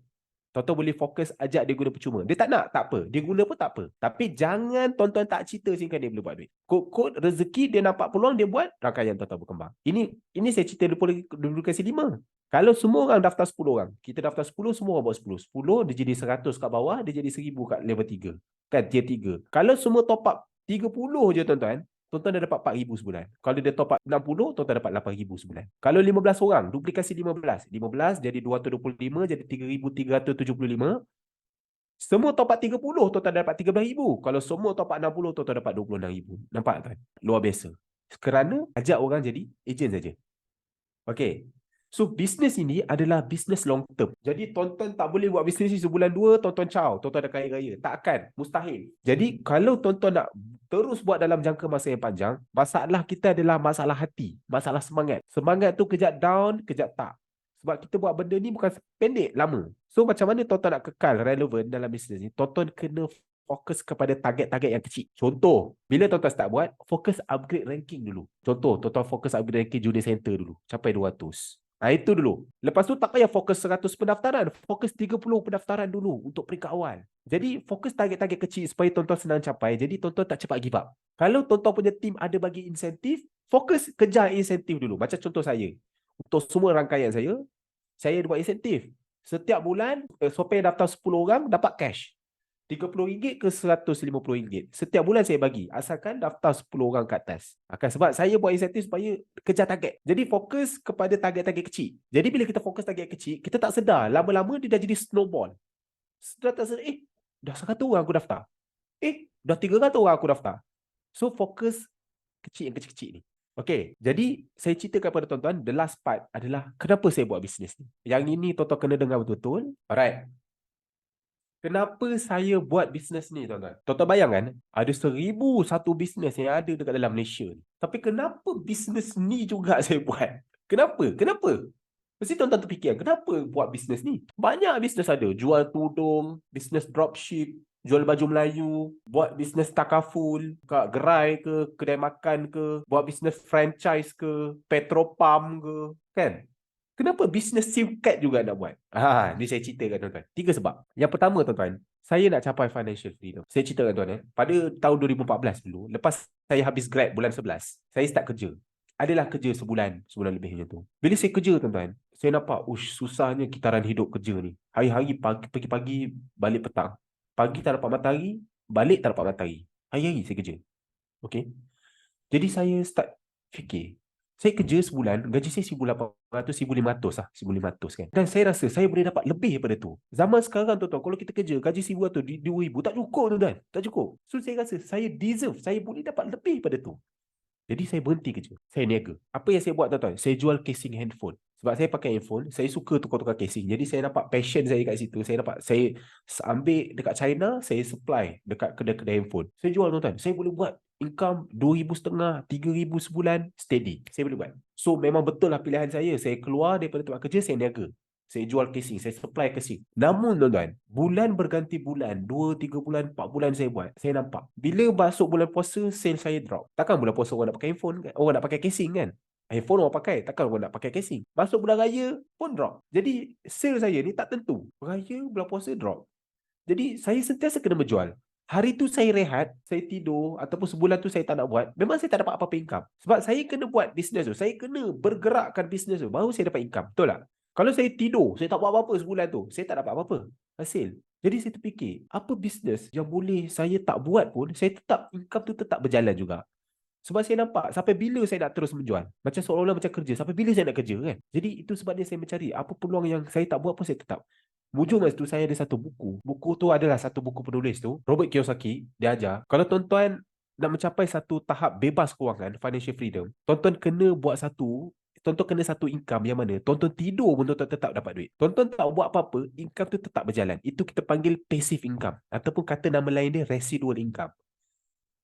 [SPEAKER 1] Tuan-tuan boleh fokus ajak dia guna percuma. Dia tak nak, tak apa. Dia guna pun tak apa. Tapi jangan tuan-tuan tak cerita sehingga dia boleh buat duit. Kod rezeki dia nampak peluang, dia buat, rangkaian tuan-tuan berkembang. Ini saya cerita dulu kasih 5. Kalau semua orang daftar 10 orang, kita daftar 10, semua orang buat 10. 10, dia jadi 100 kat bawah, dia jadi 1000 kat level 3. Kan, tier 3. Kalau semua top up 30 je tuan-tuan, tuan-tuan dah dapat 4,000 sebulan. Kalau dia top up 60, tuan-tuan dapat 8,000 sebulan. Kalau 15 orang, duplikasi 15. 15 jadi 225, jadi 3,375. Semua top up 30, tuan-tuan dapat 13,000. Kalau semua top up 60, tuan-tuan dapat 26,000. Nampak kan? Luar biasa. Kerana ajak orang jadi ejen saja. Okey. So, bisnes ini adalah bisnes long term. Jadi, tuan-tuan tak boleh buat bisnes ni sebulan 2, tuan-tuan caw, tuan-tuan dah kaya-kaya. Takkan. Mustahil. Jadi, kalau tuan-tuan nak terus buat dalam jangka masa yang panjang, masalah kita adalah masalah hati, masalah semangat. Semangat tu kejap down, kejap tak. Sebab kita buat benda ni bukan pendek, lama. So, macam mana tuan-tuan nak kekal relevan dalam bisnes ni? Tuan-tuan kena fokus kepada target-target yang kecil. Contoh, bila tuan-tuan start buat, fokus upgrade ranking dulu. Contoh, tuan-tuan fokus upgrade ranking junior center dulu. Capai 200. Itu dulu. Lepas tu tak payah fokus 100 pendaftaran. Fokus 30 pendaftaran dulu untuk peringkat awal. Jadi fokus target-target kecil supaya tuan-tuan senang capai. Jadi tuan-tuan tak cepat give up. Kalau tuan-tuan punya team ada bagi insentif, fokus kejar insentif dulu. Macam contoh saya. Untuk semua rangkaian saya buat insentif. Setiap bulan, siapa yang daftar 10 orang dapat cash. RM30 ke RM150. Setiap bulan saya bagi. Asalkan daftar 10 orang ke atas. Sebab saya buat insentif supaya kejar target. Jadi fokus kepada target-target kecil. Jadi bila kita fokus target kecil, kita tak sedar. Lama-lama dia dah jadi snowball. Setelah tak sedar, dah 100 orang aku daftar. Dah 300 orang aku daftar. So fokus kecil yang kecil-kecil ni. Okay, jadi saya ceritakan kepada tuan-tuan, the last part adalah kenapa saya buat bisnes ni. Yang ini tuan-tuan kena dengar betul-betul. Alright. Kenapa saya buat bisnes ni, tuan-tuan? Tuan-tuan bayangkan, ada 1,001 bisnes yang ada dekat dalam Malaysia ni. Tapi kenapa bisnes ni juga saya buat? Kenapa? Mesti tuan-tuan terfikir, kenapa buat bisnes ni? Banyak bisnes ada. Jual tudung, bisnes dropship, jual baju Melayu, buat bisnes takaful, kat gerai ke, kedai makan ke, buat bisnes franchise ke, petropam ke, kan? Kenapa bisnes SIM card juga nak buat? Ni saya ceritakan tuan-tuan. 3 sebab. Yang pertama tuan-tuan, saya nak capai financial freedom. Saya ceritakan tuan-tuan. Pada tahun 2014 dulu, lepas saya habis grad bulan 11, saya start kerja. Adalah kerja sebulan lebih macam tu. Bila saya kerja tuan-tuan, saya nampak, susahnya kitaran hidup kerja ni. Hari-hari pagi-pagi balik petang. Pagi tak dapat matahari, balik tak dapat matahari. Hari-hari saya kerja. Okay. Jadi saya start fikir, saya kerja sebulan, gaji saya 1,800, 1,500 lah. 1,500 kan. Dan saya rasa saya boleh dapat lebih daripada tu. Zaman sekarang tuan-tuan, kalau kita kerja, gaji 1,100, 2,000, tak cukup tuan-tuan. Tak cukup. So saya rasa saya deserve, saya boleh dapat lebih daripada tu. Jadi saya berhenti kerja. Saya niaga. Apa yang saya buat tuan-tuan? Saya jual casing handphone. Sebab saya pakai handphone, saya suka tukar-tukar casing. Jadi saya nampak passion saya kat situ. Saya ambil dekat China, saya supply dekat kedai-kedai handphone. Saya jual tuan-tuan. Saya boleh buat income 2,500, 3,000 sebulan steady. Saya boleh buat. So memang betul lah pilihan saya. Saya keluar daripada tempat kerja, saya niaga. Saya jual casing, saya supply casing. Namun tuan-tuan, bulan berganti bulan, 2, 3 bulan, 4 bulan saya buat, saya nampak. Bila masuk bulan puasa, sale saya drop. Takkan bulan puasa orang nak pakai handphone kan? Orang nak pakai casing kan? Handphone orang pakai, takkan orang nak pakai casing. Masuk bulan raya pun drop. Jadi sale saya ni tak tentu. Raya, bulan puasa drop. Jadi saya sentiasa kena menjual. Hari tu saya rehat, saya tidur ataupun sebulan tu saya tak nak buat, memang saya tak dapat apa-apa income. Sebab saya kena buat bisnes tu, saya kena bergerakkan bisnes tu, baru saya dapat income. Betul tak? Kalau saya tidur, saya tak buat apa-apa sebulan tu, saya tak dapat apa-apa hasil. Jadi saya terfikir, apa bisnes yang boleh saya tak buat pun, saya tetap, income tu tetap berjalan juga. Sebab saya nampak sampai bila saya nak terus menjual. Macam seolah-olah macam kerja. Sampai bila saya nak kerja kan? Jadi itu sebabnya saya mencari apa peluang yang saya tak buat pun saya tetap. Mujur masa tu saya ada satu buku. Buku tu adalah satu buku penulis tu. Robert Kiyosaki. Dia ajar. Kalau tuan-tuan nak mencapai satu tahap bebas kewangan, financial freedom, tuan-tuan kena buat satu, tuan-tuan kena satu income yang mana tuan-tuan tidur pun tuan-tuan tetap dapat duit. Tuan-tuan tak buat apa-apa, income tu tetap berjalan. Itu kita panggil passive income. Ataupun kata nama lain dia residual income.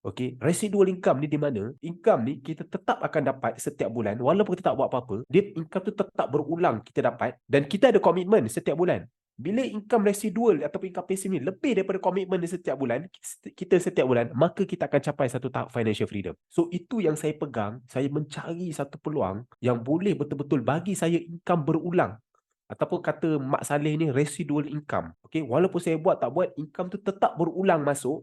[SPEAKER 1] Okey, residual income ni di mana? Income ni kita tetap akan dapat setiap bulan walaupun kita tak buat apa-apa, dia income tu tetap berulang kita dapat dan kita ada komitmen setiap bulan. Bila income residual ataupun income passive ni lebih daripada komitmen di setiap bulan, kita setiap bulan, maka kita akan capai satu tahap financial freedom. So itu yang saya pegang, saya mencari satu peluang yang boleh betul-betul bagi saya income berulang. Ataupun kata Mak Saleh ni residual income. Okey, walaupun saya buat tak buat, income tu tetap berulang masuk.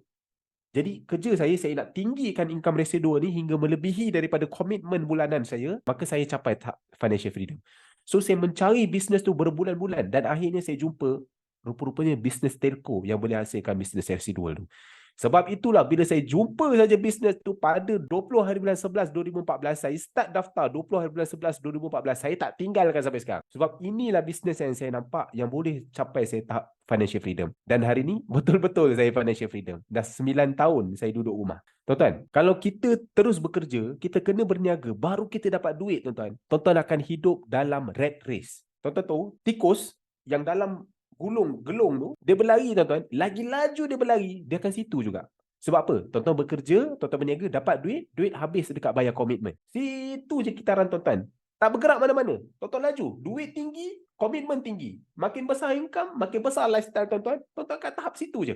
[SPEAKER 1] Jadi kerja saya nak tinggikan income residual ni hingga melebihi daripada komitmen bulanan saya, maka saya capai financial freedom. So saya mencari bisnes tu berbulan-bulan dan akhirnya saya jumpa rupa-rupanya bisnes telco yang boleh hasilkan bisnes residual tu. Sebab itulah bila saya jumpa saja bisnes tu pada 20 hari bulan 11 2014, saya start daftar 20 hari bulan 11 2014, saya tak tinggalkan sampai sekarang. Sebab inilah bisnes yang saya nampak yang boleh capai saya tahap financial freedom. Dan hari ni betul-betul saya financial freedom. Dah 9 tahun saya duduk rumah. Tuan-tuan, kalau kita terus bekerja, kita kena berniaga, baru kita dapat duit, tuan-tuan. Tuan-tuan akan hidup dalam rat race. Tuan-tuan tahu, tikus yang dalam gelung tu, dia berlari, tuan-tuan. Lagi laju dia berlari, dia akan situ juga. Sebab apa? Tuan-tuan bekerja, tuan-tuan berniaga, dapat duit, duit habis dekat bayar komitmen. Situ je kitaran, tuan-tuan. Tak bergerak mana-mana. Tuan-tuan laju, duit tinggi, komitmen tinggi. Makin besar income, makin besar lifestyle, tuan-tuan. Tuan-tuan kat tahap situ je.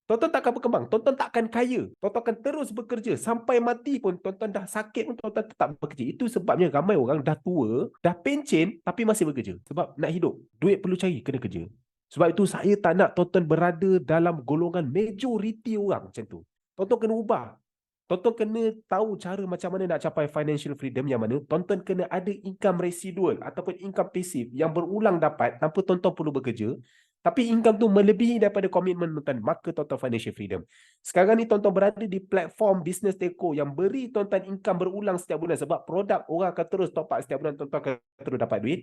[SPEAKER 1] Tuan-tuan tak akan berkembang. Tuan-tuan tak akan kaya. Tuan-tuan akan terus bekerja. Sampai mati pun, tuan-tuan dah sakit pun, tuan-tuan tetap bekerja. Itu sebabnya ramai orang dah tua, dah pencen, tapi masih bekerja. Sebab nak hidup, duit perlu cari, kena kerja. Sebab itu saya tak nak tuan-tuan berada dalam golongan majoriti orang macam tu. Tuan-tuan kena ubah. Tuan-tuan kena tahu cara macam mana nak capai financial freedom yang mana tuan-tuan kena ada income residual ataupun income passive yang berulang dapat tanpa tuan-tuan perlu bekerja. Tapi income tu melebihi daripada komitmen tuan-tuan, maka tuan-tuan financial freedom. Sekarang ni tuan-tuan berada di platform business telco yang beri tuan-tuan income berulang setiap bulan sebab produk orang akan terus top up setiap bulan, tuan-tuan akan terus dapat duit.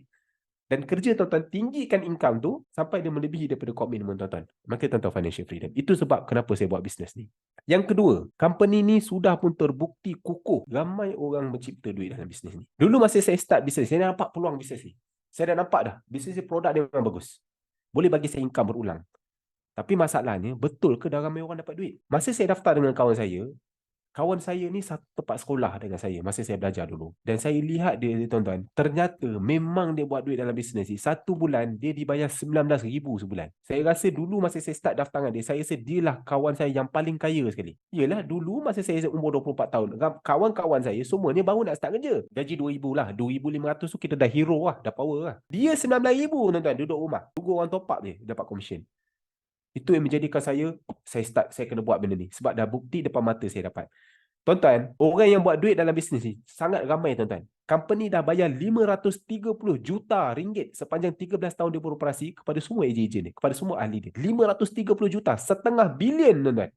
[SPEAKER 1] Dan kerja tuan-tuan tinggikan income tu sampai dia melebihi daripada komitmen tuan-tuan. Maka tuan-tuan financial freedom. Itu sebab kenapa saya buat bisnes ni. Yang kedua, company ni sudah pun terbukti kukuh. Ramai orang mencipta duit dalam bisnes ni. Dulu masa saya start bisnes, saya nampak peluang bisnes ni. Saya dah nampak dah, bisnes ni produk dia memang bagus. Boleh bagi saya income berulang. Tapi masalahnya, betul ke dah ramai orang dapat duit? Masa saya daftar dengan kawan saya ni satu tempat sekolah dengan saya masa saya belajar dulu. Dan saya lihat dia, tuan-tuan, ternyata memang dia buat duit dalam bisnes ni. Satu bulan, dia dibayar 19,000 sebulan. Saya rasa dulu masa saya start daftar dengan dia, saya rasa dialah kawan saya yang paling kaya sekali. Yelah, dulu masa saya umur 24 tahun, kawan-kawan saya semua ni baru nak start kerja. Gaji 2,000 lah, 2,500 tu kita dah hero lah, dah power lah. Dia 19,000, tuan-tuan, duduk rumah. Tunggu orang top up je, dapat commission. Itu yang menjadikan saya kena buat benda ni. Sebab dah bukti depan mata saya dapat. Tuan-tuan, orang yang buat duit dalam bisnes ni sangat ramai, tuan-tuan. Company dah bayar 530 juta ringgit sepanjang 13 tahun dia beroperasi kepada semua ejen-ejen ni, kepada semua ahli dia. 530 juta, setengah bilion, tuan-tuan.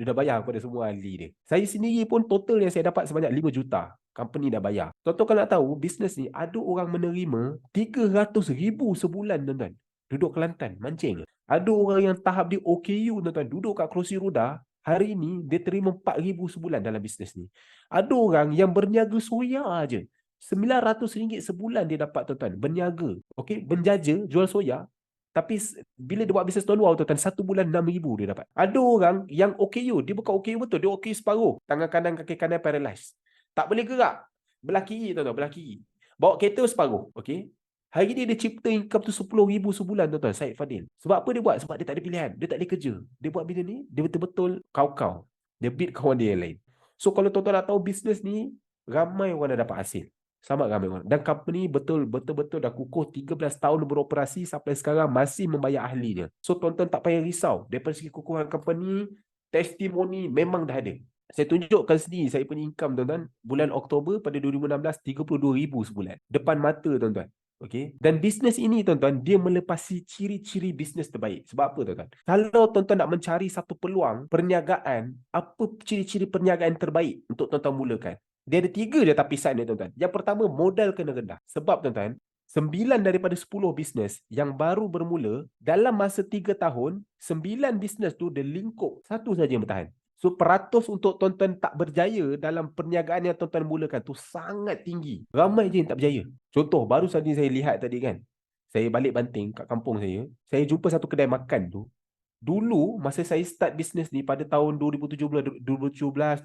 [SPEAKER 1] Dia dah bayar kepada semua ahli dia. Saya sendiri pun total yang saya dapat sebanyak 5 juta. Company dah bayar. Tuan-tuan kalau nak tahu, bisnes ni ada orang menerima 300,000 sebulan, tuan-tuan. Duduk Kelantan, mancing. Ada orang yang tahap di OKU, tuan-tuan, duduk kat kerusi roda, hari ini dia terima 4,000 sebulan dalam bisnes ni. Ada orang yang berniaga soya aja. RM900 sebulan dia dapat, tuan-tuan. Berniaga. Okey, berjaja, jual soya. Tapi bila dia buat bisnes tuan-tuan, tuan-tuan, satu bulan 6,000 dia dapat. Ada orang yang OKU, dia bukan OKU betul, dia OKU separuh. Tangan kanan, kaki kanan paralyzed. Tak boleh gerak. Belah kiri, tuan-tuan, belah kiri. Bawa kereta separuh. Okey. Hari ni dia cipta income tu 10,000 sebulan tuan-tuan, Syed Fadil. Sebab apa dia buat? Sebab dia tak ada pilihan. Dia tak ada kerja. Dia buat benda ni, dia betul-betul kau-kau. Dia beat kawan dia yang lain. So kalau tuan-tuan nak tahu bisnes ni, ramai orang dah dapat hasil. Sama ramai orang. Dan company betul-betul dah kukuh 13 tahun beroperasi sampai sekarang masih membayar ahlinya. So tuan-tuan tak payah risau. Daripada segi kukuhan company, testimoni memang dah ada. Saya tunjukkan sendiri saya punya income tuan-tuan. Bulan Oktober pada 2016, 32,000 sebulan. Depan mata tuan-tuan. Okay. Dan bisnes ini tuan-tuan, dia melepasi ciri-ciri bisnes terbaik. Sebab apa tuan-tuan? Kalau tuan-tuan nak mencari satu peluang perniagaan, apa ciri-ciri perniagaan terbaik untuk tuan-tuan mulakan? Dia ada 3 je tapisan dia tuan-tuan. Yang pertama, modal kena rendah. Sebab tuan-tuan, 9 daripada 10 bisnes yang baru bermula, dalam masa 3 tahun, 9 bisnes tu dia lingkup. Satu saja yang bertahan. So, peratus untuk tuan-tuan tak berjaya dalam perniagaan yang tuan-tuan mulakan tu sangat tinggi. Ramai je yang tak berjaya. Contoh, baru saja saya lihat tadi kan. Saya balik Banting kat kampung saya jumpa satu kedai makan tu. Dulu, masa saya start bisnes ni pada tahun 2017, 2018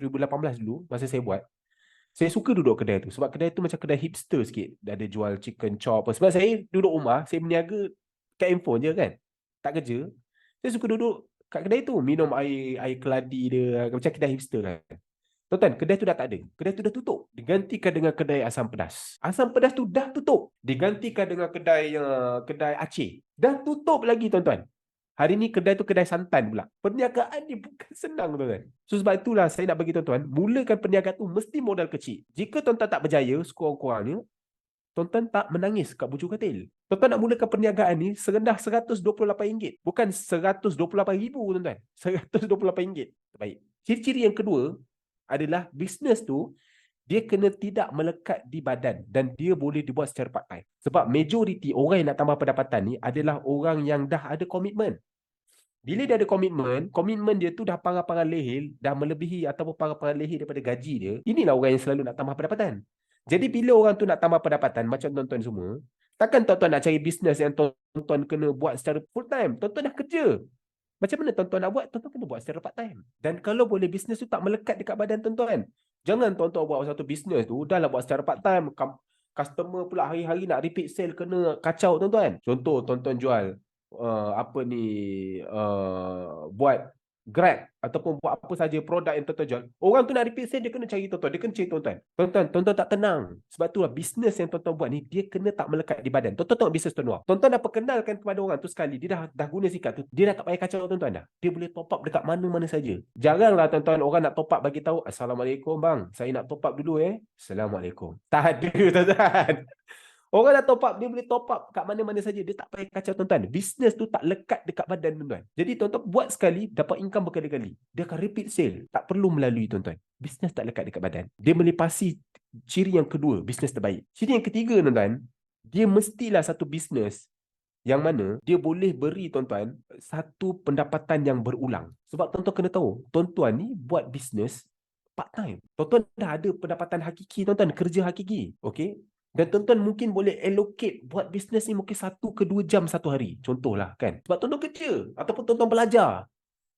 [SPEAKER 1] dulu, masa saya buat, saya suka duduk kedai tu. Sebab kedai tu macam kedai hipster sikit. Dia ada jual chicken chop. Sebab saya duduk rumah, saya berniaga kat handphone je kan. Tak kerja. Saya suka duduk kat kedai tu, minum air keladi dia, macam kedai hipster kan. Tuan-tuan, kedai tu dah tak ada. Kedai tu dah tutup. Digantikan dengan kedai asam pedas. Asam pedas tu dah tutup. Digantikan dengan kedai Aceh. Dah tutup lagi tuan-tuan. Hari ni kedai tu kedai santan pula. Perniagaan ni bukan senang tuan-tuan. So sebab itulah saya nak bagi tuan-tuan, mulakan perniagaan tu mesti modal kecil. Jika tuan-tuan tak berjaya, sekurang-kurangnya, tuan-tuan tak menangis kat bujur katil. Tuan-tuan nak mulakan perniagaan ni serendah RM128. Bukan RM128,000 tuan-tuan. RM128. Baik. Ciri-ciri yang kedua adalah bisnes tu, dia kena tidak melekat di badan dan dia boleh dibuat secara part time. Sebab majoriti orang yang nak tambah pendapatan ni adalah orang yang dah ada komitmen. Bila dia ada komitmen dia tu dah parang-parang lehil, dah melebihi ataupun parang-parang lehil daripada gaji dia, inilah orang yang selalu nak tambah pendapatan. Jadi bila orang tu nak tambah pendapatan, macam tuan-tuan semua, takkan tuan-tuan nak cari bisnes yang tuan-tuan kena buat secara full time. Tuan-tuan dah kerja. Macam mana tuan-tuan nak buat? Tuan-tuan kena buat secara part time. Dan kalau boleh bisnes tu tak melekat dekat badan tuan-tuan. Jangan tuan-tuan buat satu bisnes tu, dah lah buat secara part time. Customer pula hari-hari nak repeat sale, kena kacau tuan-tuan. Contoh tuan-tuan jual buat Grab ataupun buat apa saja produk yang tuan-tuan jual. Orang tu nak repeat sale, dia kena cari tuan-tuan. Dia kena cari tuan-tuan. Tuan-tuan tak tenang. Sebab itulah bisnes yang tuan-tuan buat ni, dia kena tak melekat di badan. Tuan-tuan tengok bisnes tuan-tuan. Tuan-tuan dah perkenalkan kepada orang tu sekali, dia dah guna sikap tu, dia dah tak payah kacau tuan-tuan dah. Dia boleh top up dekat mana-mana saja. Jaranglah tuan-tuan orang nak top up bagi tahu, Assalamualaikum bang, saya nak top up dulu Assalamualaikum. Tak ada tuan-tuan. Orang dah top up, dia boleh top up kat mana-mana saja. Dia tak payah kacau tuan-tuan. Bisnes tu tak lekat dekat badan tuan-tuan. Jadi tuan-tuan buat sekali, dapat income berkali-kali. Dia akan repeat sale. Tak perlu melalui tuan-tuan. Bisnes tak lekat dekat badan. Dia melepasi ciri yang kedua, bisnes terbaik. Ciri yang ketiga tuan-tuan, dia mestilah satu bisnes yang mana dia boleh beri tuan-tuan satu pendapatan yang berulang. Sebab tuan-tuan kena tahu, tuan-tuan ni buat bisnes part time. Tuan-tuan dah ada pendapatan hakiki tuan-tuan, kerja hakiki. Okey? Dan tuan-tuan mungkin boleh allocate buat bisnes ni mungkin 1 ke 2 jam satu hari. Contohlah kan. Sebab tuan-tuan kerja ataupun tuan-tuan belajar.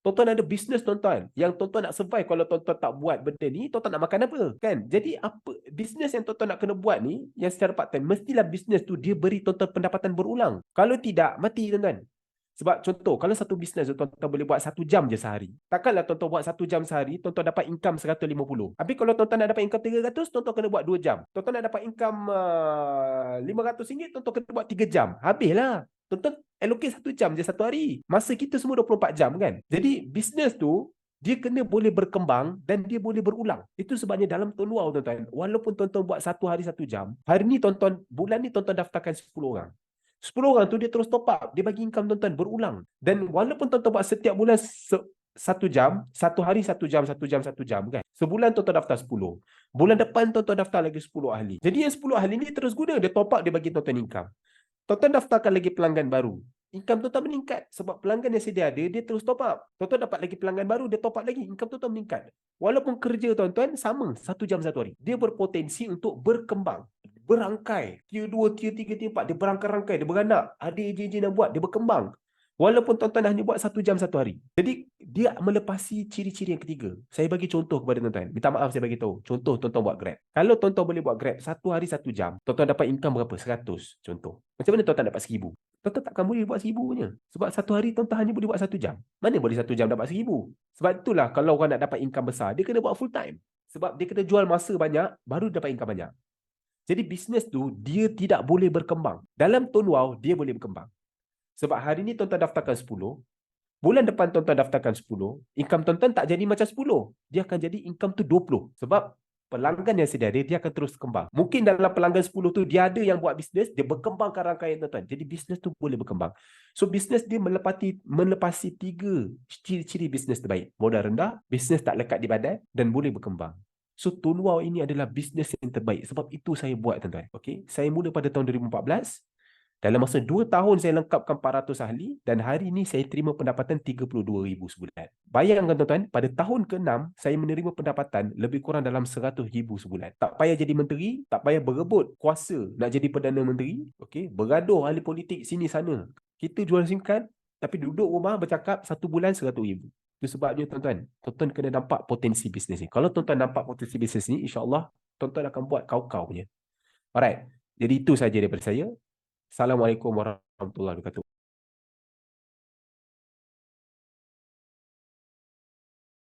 [SPEAKER 1] Tuan-tuan ada bisnes tuan-tuan. Yang tuan-tuan nak survive kalau tuan-tuan tak buat benda ni, tuan-tuan nak makan apa? Kan? Jadi apa bisnes yang tuan-tuan nak kena buat ni, yang secara part time, mestilah bisnes tu dia beri tuan-tuan pendapatan berulang. Kalau tidak, mati tuan-tuan. Sebab contoh, kalau satu bisnes tuan-tuan boleh buat 1 jam je sehari. Takkanlah tuan-tuan buat 1 jam sehari, tuan-tuan dapat income 150. Habis kalau tuan-tuan nak dapat income 300, tuan-tuan kena buat 2 jam. Tuan-tuan nak dapat income RM500, tuan-tuan kena buat 3 jam. Habislah. Tuan-tuan allocate 1 jam je satu hari. Masa kita semua 24 jam kan. Jadi bisnes tu, dia kena boleh berkembang dan dia boleh berulang. Itu sebabnya dalam Tun Wow tuan-tuan, walaupun tuan-tuan buat 1 hari 1 jam, hari ni tuan-tuan, bulan ni tuan-tuan daftarkan 10 orang. 10 orang tu dia terus top up. Dia bagi income tuan-tuan berulang. Dan walaupun tuan-tuan buat setiap bulan 1 jam, 1 hari 1 jam, 1 jam, 1 jam kan. Sebulan tuan-tuan daftar 10. Bulan depan tuan-tuan daftar lagi 10 ahli. Jadi yang 10 ahli ni terus guna. Dia top up, dia bagi tuan-tuan income. Tuan-tuan daftarkan lagi pelanggan baru. Income tuan-tuan meningkat. Sebab pelanggan yang sedia ada, dia terus top up. Tuan-tuan dapat lagi pelanggan baru, dia top up lagi. Income tuan-tuan meningkat. Walaupun kerja tuan-tuan sama, 1 jam 1 hari. Dia berpotensi untuk berkembang. Berangkai. Tier 2, tier 3, tier 4. Dia berangkai-rangkai. Dia beranak. Ada ejen-ejen yang buat. Dia berkembang. Walaupun tuan-tuan hanya buat 1 jam satu hari. Jadi dia melepasi ciri-ciri yang ketiga. Saya bagi contoh kepada tuan-tuan. Minta maaf saya bagi tahu. Contoh tuan-tuan buat Grab. Kalau tuan-tuan boleh buat Grab 1 hari 1 jam, tuan-tuan dapat income berapa? 100 contoh. Macam mana tuan-tuan dapat 1,000? Tuan-tuan takkan boleh buat 1,000 punya. Sebab 1 hari tuan-tuan hanya boleh buat 1 jam. Mana boleh 1 jam dapat 1,000? Sebab itulah kalau orang nak dapat income besar, dia kena buat full time. Sebab dia kena jual masa banyak, baru dapat income banyak. Jadi bisnes tu, dia tidak boleh berkembang. Dalam tone wow, dia boleh berkembang. Sebab hari ni tuan-tuan daftarkan 10, bulan depan tuan-tuan daftarkan 10, income tuan-tuan tak jadi macam 10. Dia akan jadi income tu 20. Sebab pelanggan yang sedia ada, dia akan terus kembang. Mungkin dalam pelanggan 10 tu, dia ada yang buat bisnes, dia berkembangkan rangkaian tuan-tuan. Jadi bisnes tu boleh berkembang. So bisnes dia melepasi 3 ciri-ciri bisnes terbaik. Modal rendah, bisnes tak lekat di badan, dan boleh berkembang. So Tone Wow ini adalah bisnes yang terbaik. Sebab itu saya buat tuan-tuan. Okay? Saya mula pada tahun 2014. Dalam masa 2 tahun saya lengkapkan 400 ahli dan hari ini saya terima pendapatan 32,000 sebulan. Bayangkan tuan-tuan, pada tahun ke-6 saya menerima pendapatan lebih kurang dalam 100,000 sebulan. Tak payah jadi menteri, tak payah berebut kuasa nak jadi Perdana Menteri, okey, bergaduh ahli politik sini sana. Kita jual SIM card tapi duduk rumah bercakap 1 bulan 100,000. Itu sebabnya tuan-tuan, tuan-tuan kena nampak potensi bisnes ni. Kalau tuan-tuan nampak potensi bisnes ni, insya-Allah tuan-tuan akan buat kau-kau punya. Alright. Jadi itu saja daripada saya. Assalamualaikum warahmatullahi wabarakatuh.